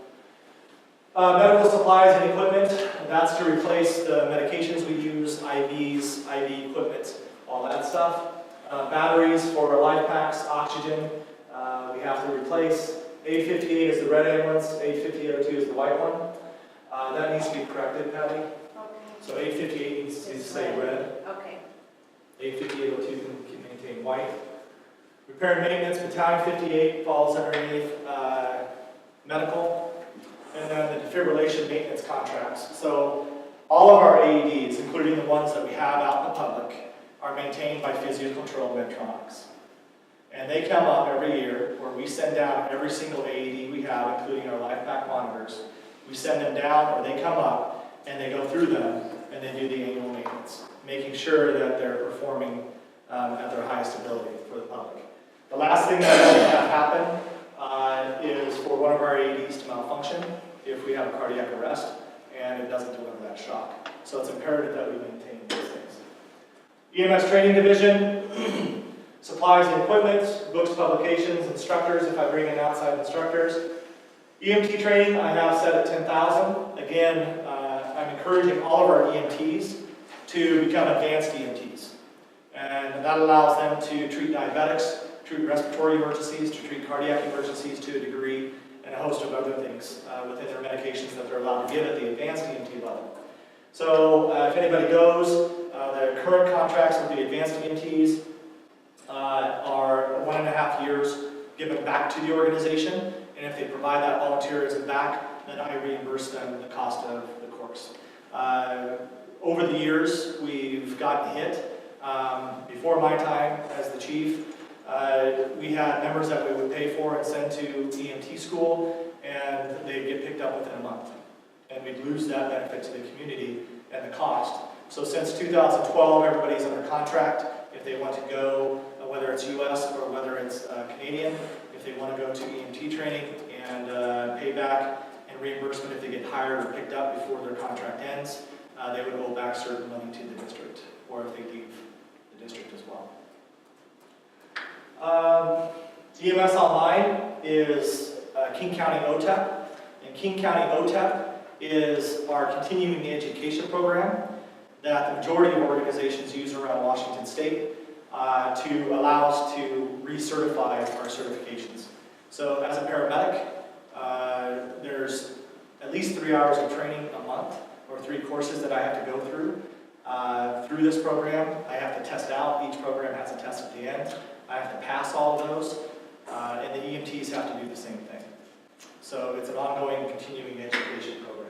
medical supplies and equipment, that's to replace the medications we use, IVs, IV equipment, all that stuff. Batteries for our life packs, oxygen, we have to replace. 858 is the red ambulance, 85802 is the white one. That needs to be corrected, Patty. Okay. So 858 needs to say red. Okay. 85802 can maintain white. Repair and maintenance, battalion 58 falls underneath medical. And then the defibrillation maintenance contracts. So all of our AEDs, including the ones that we have out in the public, are maintained by Physio Control Medtronics. And they come up every year where we send down every single AED we have, including our life pack monitors. We send them down, or they come up, and they go through them, and they do the annual maintenance, making sure that they're performing at their highest ability for the public. The last thing that will have happen is for one of our AEDs to malfunction if we have a cardiac arrest, and it doesn't deliver that shock. So it's imperative that we maintain those things. EMS training division, supplies and equipment, books, publications, instructors, if I bring in outside instructors. EMT training, I have set at 10,000. Again, I'm encouraging all of our EMTs to become advanced EMTs. And that allows them to treat diabetics, treat respiratory emergencies, to treat cardiac emergencies to a degree, and a host of other things within their medications that they're allowed to give at the advanced EMT level. So if anybody goes, the current contracts with the advanced EMTs are 1.5 years given back to the organization, and if they provide that volunteerism back, then I reimburse them the cost of the course. Over the years, we've gotten hit. Before my time as the chief, we had members that we would pay for and send to EMT school, and they'd get picked up within a month. And we'd lose that benefit to the community and the cost. So since 2012, everybody's under contract. If they want to go, whether it's US or whether it's Canadian, if they want to go to EMT training and pay back and reimbursement if they get hired or picked up before their contract ends, they would owe back certain money to the district, or if they leave the district as well. EMS Online is King County OTEP, and King County OTEP is our continuing education program that the majority of organizations use around Washington State to allow us to recertify our certifications. So as a paramedic, there's at least 3 hours of training a month, or 3 courses that I have to go through. Through this program, I have to test out. Each program has a test at the end. I have to pass all of those, and the EMTs have to do the same thing. So it's an ongoing continuing education program.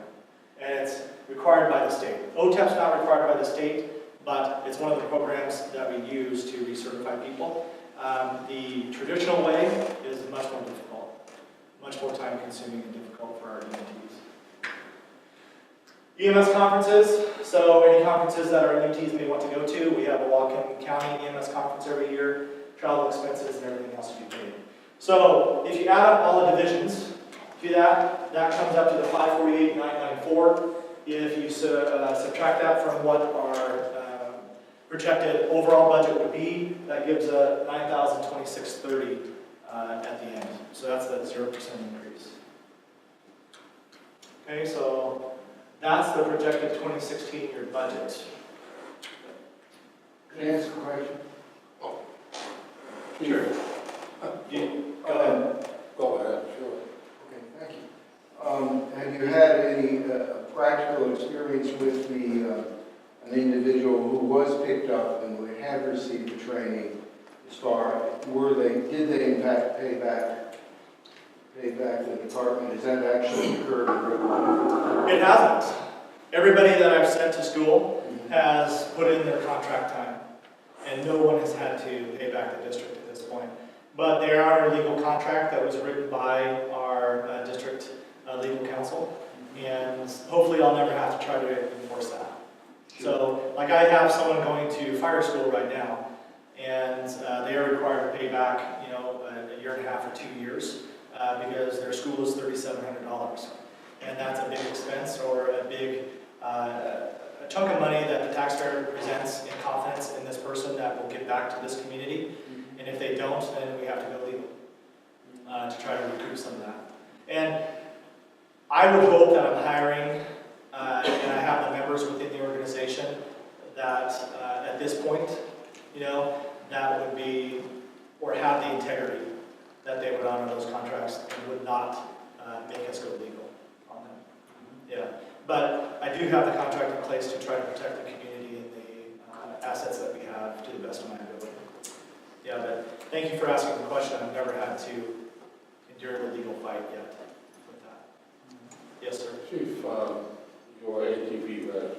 And it's required by the state. OTEP's not required by the state, but it's one of the programs that we use to recertify people. The traditional way is much more difficult, much more time consuming and difficult for our EMTs. EMS conferences, so any conferences that our EMTs may want to go to, we have a Whatcom County EMS conference every year, travel expenses and everything else to be paid. So if you add up all the divisions, do that comes up to the 548,994. If you subtract that from what our projected overall budget would be, that gives a 9,026.30 at the end. So that's that 0% increase. Okay, so that's the projected 2016 year budget. Can I ask a question? Sure. Go ahead. Go ahead, sure. Okay, thank you. Have you had any practical experience with an individual who was picked up and would have received the training? As far, did they in fact pay back the department? Has that actually occurred? It hasn't. Everybody that I've sent to school has put in their contract time, and no one has had to pay back the district at this point. But they are under a legal contract that was written by our district legal counsel, and hopefully I'll never have to try to enforce that. So, like I have someone going to fire school right now, and they are required to pay back, a year and a half or 2 years because their school is $3,700, and that's a big expense or a big a chunk of money that the taxpayer presents in confidence in this person that will give back to this community. And if they don't, then we have to go legal to try to recoup some of that. And I would hope that I'm hiring and I have the members within the organization that at this point, that would be, or have the integrity that they would honor those contracts and would not make us go legal on them. Yeah, but I do have the contract in place to try to protect the community and the assets that we have to the best of my ability. Yeah, but thank you for asking the question. I've never had to endure the legal fight yet with that. Yes, sir. Chief, your ATV badge,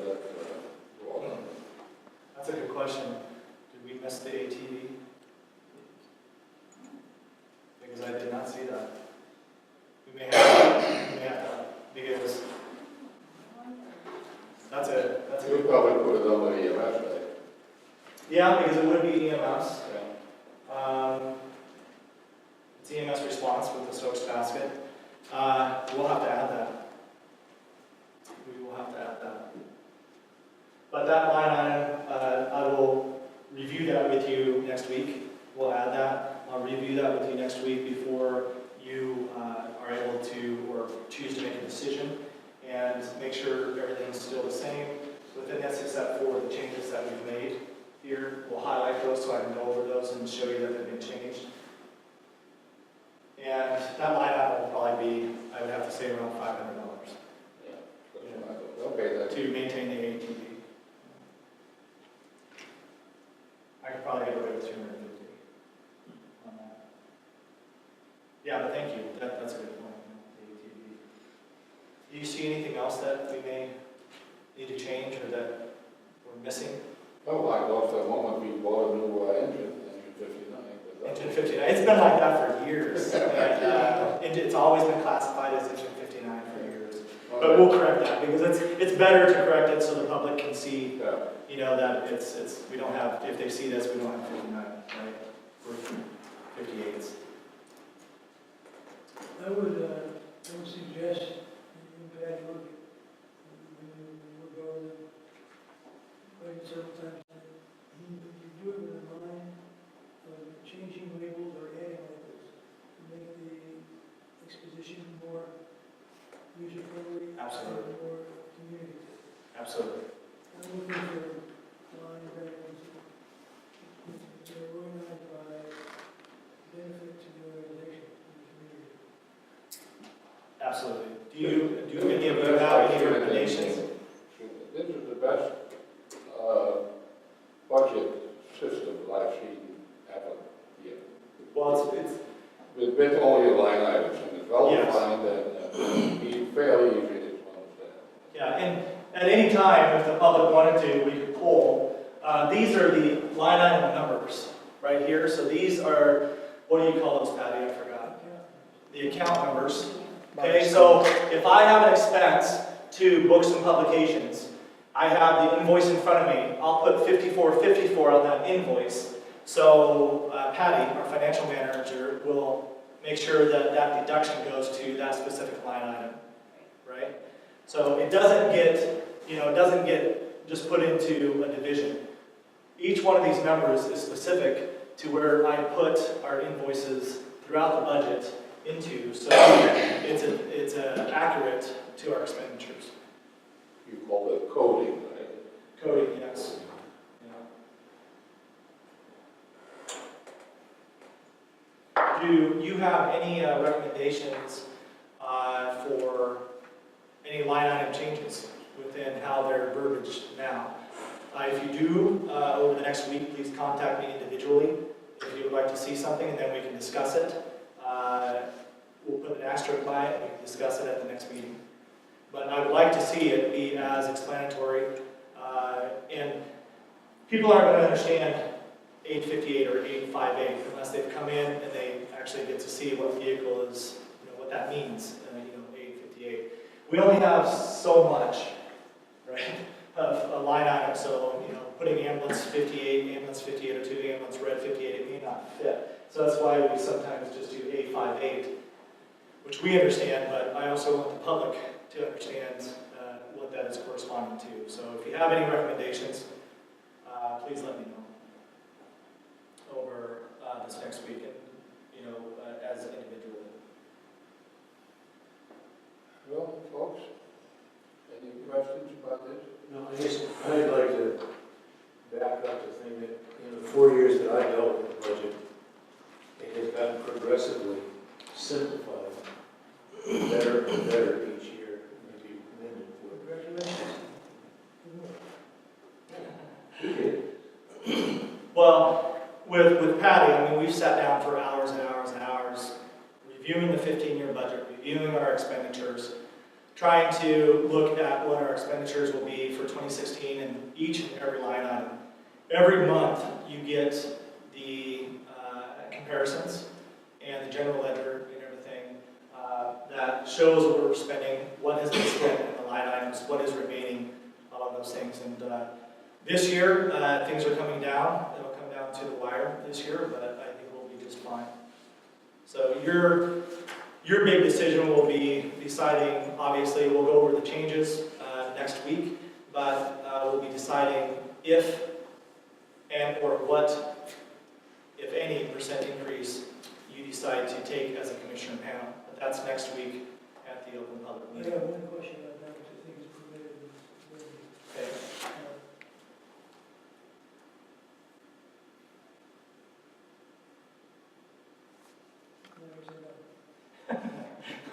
That's a good question. Did we miss the ATV? Because I did not see that. We may have because that's a you good probably put it on the EMS, right? Yeah, because it would be EMS. Yeah. It's EMS response with the Stokes basket. We'll have to add that. We will have to add that. But that line item, I will review that with you next week. We'll add that. I'll review that with you next week before you are able to or choose to make a decision and make sure everything's still the same within this except for the changes that we've made here. We'll highlight those so I can go over those and show you that they've been changed. And that line item will probably be, I would have to say, around $500 Okay, that's to maintain the ATV. I could probably get away with $250 on that. Yeah, but thank you. That's a good point. The ATV. Do you see anything else that we may need to change or that we're missing? Oh, I lost that moment we bought a new engine 59. Engine 59. It's been like that for years. And, it's always been classified as Engine 59 for years. But we'll correct that because it's better to correct it so the public can see, that it's we don't have, if they see this, we don't have 59, right? We're 58s. I would suggest that you and Patty look at, when you were going, quite several times, you do it with a mind of changing labels or adding labels to make the exposition more user-friendly. Absolutely. And more communicative. Absolutely. I'm looking for line items that are organized by benefit to the organization, to the community. Absolutely. Do any of you have any recommendations? This is the best budget system that I've seen ever here. Well, it's With all your line items, and it's well Yes. defined, and at any time, if the public wanted to, we could pull. These are the line item numbers right here. So these are, what do you call those, Patty? I forgot. The account numbers. Okay, so if I have an expense to books and publications, I have the invoice in front of me. I'll put 5454 on that invoice. So Patty, our financial manager, will make sure that that deduction goes to that specific line item, right? So it doesn't get, it doesn't get just put into a division. Each one of these numbers is specific to where I put our invoices throughout the budget into, so it's accurate to our expenditures. You call it coding, right? Coding, yes. Yeah. Do you have any recommendations for any line item changes within how they're verbiaged now? If you do, over the next week, please contact me individually if you would like to see something, and then we can discuss it. We'll put an asterisk by it, and we can discuss it at the next meeting. But I would like to see it be as explanatory, and people aren't going to understand 858 or 858 unless they've come in and they actually get to see what vehicle is, what that means, 858. We only have so much, right, of a line item, so, putting ambulance 58, ambulance 5802, ambulance red 58, it may not fit. So that's why we sometimes just do 858, which we understand, but I also want the public to understand what that is corresponding to. So if you have any recommendations, please let me know over this next week, and as individually. Well, folks, any questions about this? No, I'd like to back up the thing that, in the 4 years that I dealt with the budget, it has gotten progressively simplified, better and better each year, and be commended for it. Congratulations. He did. Well, with Patty, we've sat down for hours and hours and hours reviewing the 15-year budget, reviewing our expenditures, trying to look at what our expenditures will be for 2016 in each and every line item. Every month you get the comparisons and the general ledger and everything that shows what we're spending, what has been spent in the line items, what is remaining, all of those things. And this year, things are coming down. It'll come down to the wire this year, but I think we'll be just fine. So your big decision will be deciding, obviously, we'll go over the changes next week, but we'll be deciding if and or what, if any, percent increase you decide to take as a commissioner panel. But that's next week at the open public I meeting. have one question about that, which I think is permitted.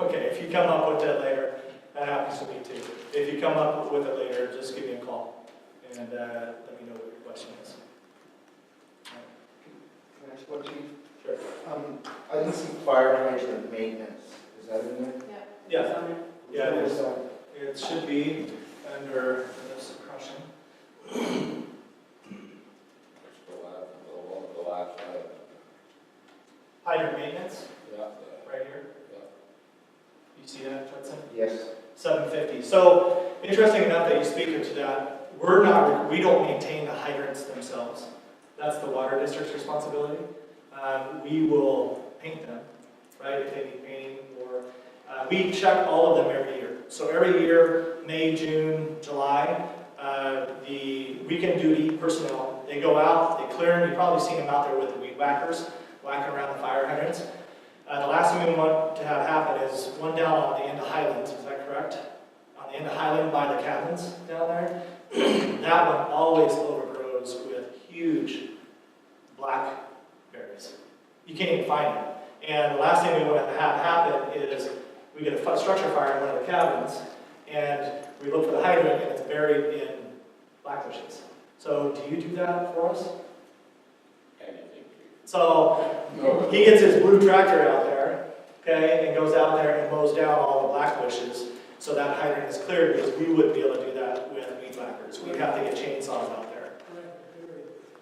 Okay. Okay, if you come up with that later, that happens to me too. If you come up with it later, just give me a call and let me know what your question is. Can I ask one, Chief? Sure. I didn't see fire hydrant maintenance. Is that in there? Yeah, yeah, it is. that? It should be under the suppression. It's the last item. Hydrant maintenance, Yeah, right here. You see that, Judson? Yes. 750. So interesting enough that you speak to that. We don't maintain the hydrants themselves. That's the water district's responsibility. We will paint them, right? If they need painting, or we check all of them every year. So every year, May, June, July, the weekend duty personnel, they go out, they clear them. You've probably seen them out there with the weed whackers, whacking around the fire hydrants. The last thing we want to have happen is one down on the end of Highland, is that correct? On the end of Highland by the cabins down there. That one always overgrows with huge blackberries. You can't even find it. And the last thing we want to have happen is we get a structure fire in one of the cabins, and we look for the hydrant, and it's buried in blackbushes. So do you do that for us? anything. So No. he gets his blue tractor out there, okay, and goes out there and mows down all the black bushes. so that hydrant is cleared, because we wouldn't be able to do that with weed whackers. We'd have to get chainsaws out there.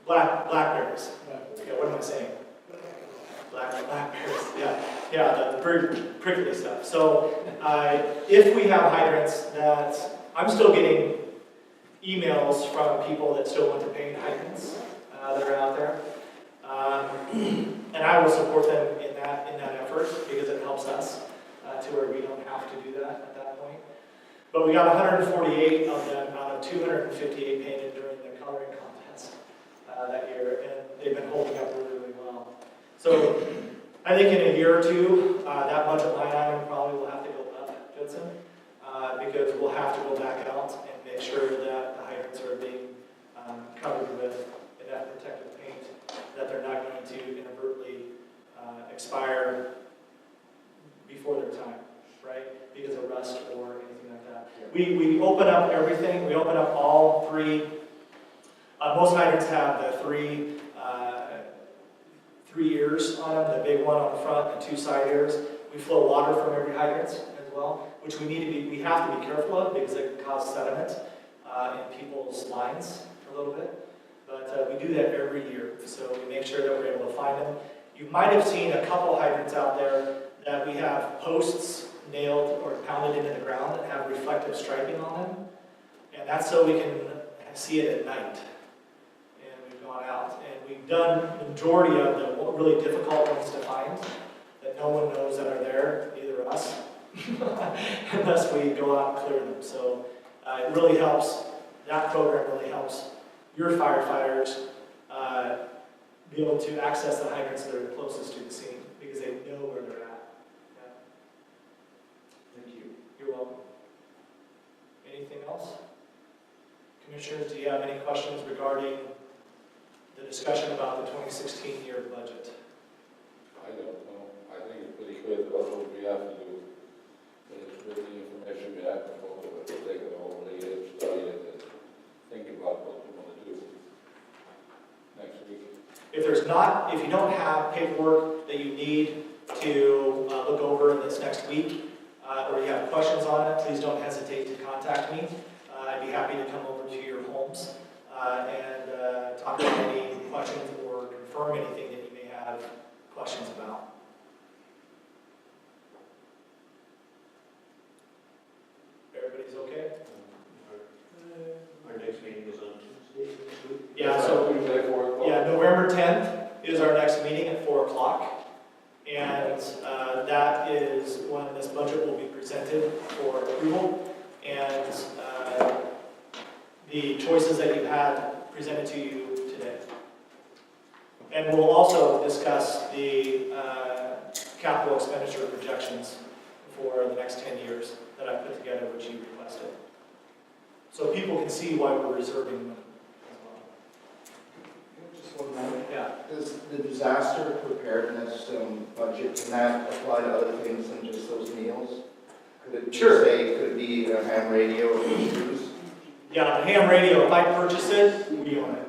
Blackberries. Yeah, what am I saying? Blackberries, yeah, the prickly stuff. So if we have hydrants that, I'm still getting emails from people that still want to paint hydrants that are out there. And I will support them in that effort, because it helps us to where we don't have to do that at that point. But we got 148 of them out of 258 painted during the coloring contest that year, and they've been holding up really, really well. So I think in a year or two, that budget line item probably will have to go up, Judson, because we'll have to go back out and make sure that the hydrants are being covered with enough protective paint that they're not going to inadvertently expire before their time, right? Because of rust or anything like that. We open up everything. We open up all three. Most hydrants have the three ears on them, the big one on the front and 2 side ears. We flow water from every hydrant as well, which we have to be careful of, because it can cause sediment in people's lines a little bit. But we do that every year, so we make sure that we're able to find them. You might have seen a couple hydrants out there that we have posts nailed or pounded into the ground that have reflective striping on them, and that's so we can see it at night. And we've gone out and we've done the majority of the really difficult ones to find that no one knows that are there, neither us, unless we go out and clear them. So it really helps. That program really helps your firefighters be able to access the hydrants that are closest to the scene, because they know where they're at. Yeah. Thank you. You're welcome. Anything else? Commissioners, do you have any questions regarding the discussion about the 2016 year budget? I don't know. I think it's pretty clear to us what we have to do. And it's with the information we have to follow, but we'll take it all, read it, study it, and think about what we want to do next week. If you don't have paperwork that you need to look over in this next week, or you have questions on it, please don't hesitate to contact me. I'd be happy to come over to your homes and talk about any questions or confirm anything that you may have questions about. Everybody's okay? Our next meeting is on Tuesday next week? Yeah, so Tuesday, 4 o'clock. yeah, November 10th is our next meeting at 4 o'clock. And that is when this budget will be presented for approval. And the choices that you've had presented to you today. And we'll also discuss the capital expenditure projections for the next 10 years that I've put together, which you requested. So people can see why we're reserving money as well. Just one more. Yeah. Does the disaster preparedness budget, can that apply to other things than just those meals? Could it be, Sure. say, could it be a ham radio or shoes? Yeah, the ham radio, if I purchase it, we own it.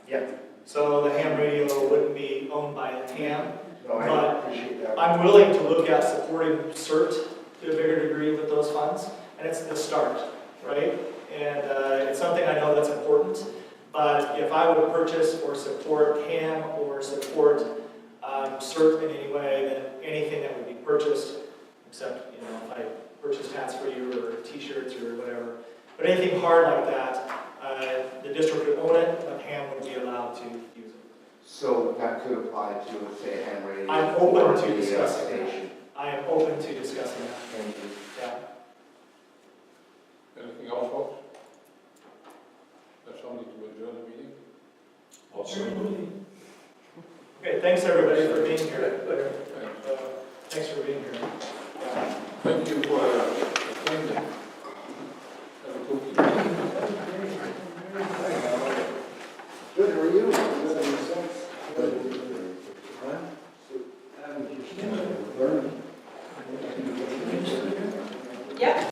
Yep. So the ham radio wouldn't be owned by ham. No, I But appreciate that. I'm willing to look at supporting CERT to a bigger degree with those funds, and it's the start, right? And it's something I know that's important, but if I would purchase or support ham or support CERT in any way, then anything that would be purchased, except, you know, if I purchased hats for you or t-shirts or whatever, but anything hard like that, the district would own it, but ham would be allowed to use it. So that could apply to, say, a ham radio? I'm or open to the, discussing station. that. I am open to discussing that, Thank you. yeah. Anything else, folks? There's somebody to adjourn the meeting? Okay, thanks everybody for being here. Thanks. Thanks for being here.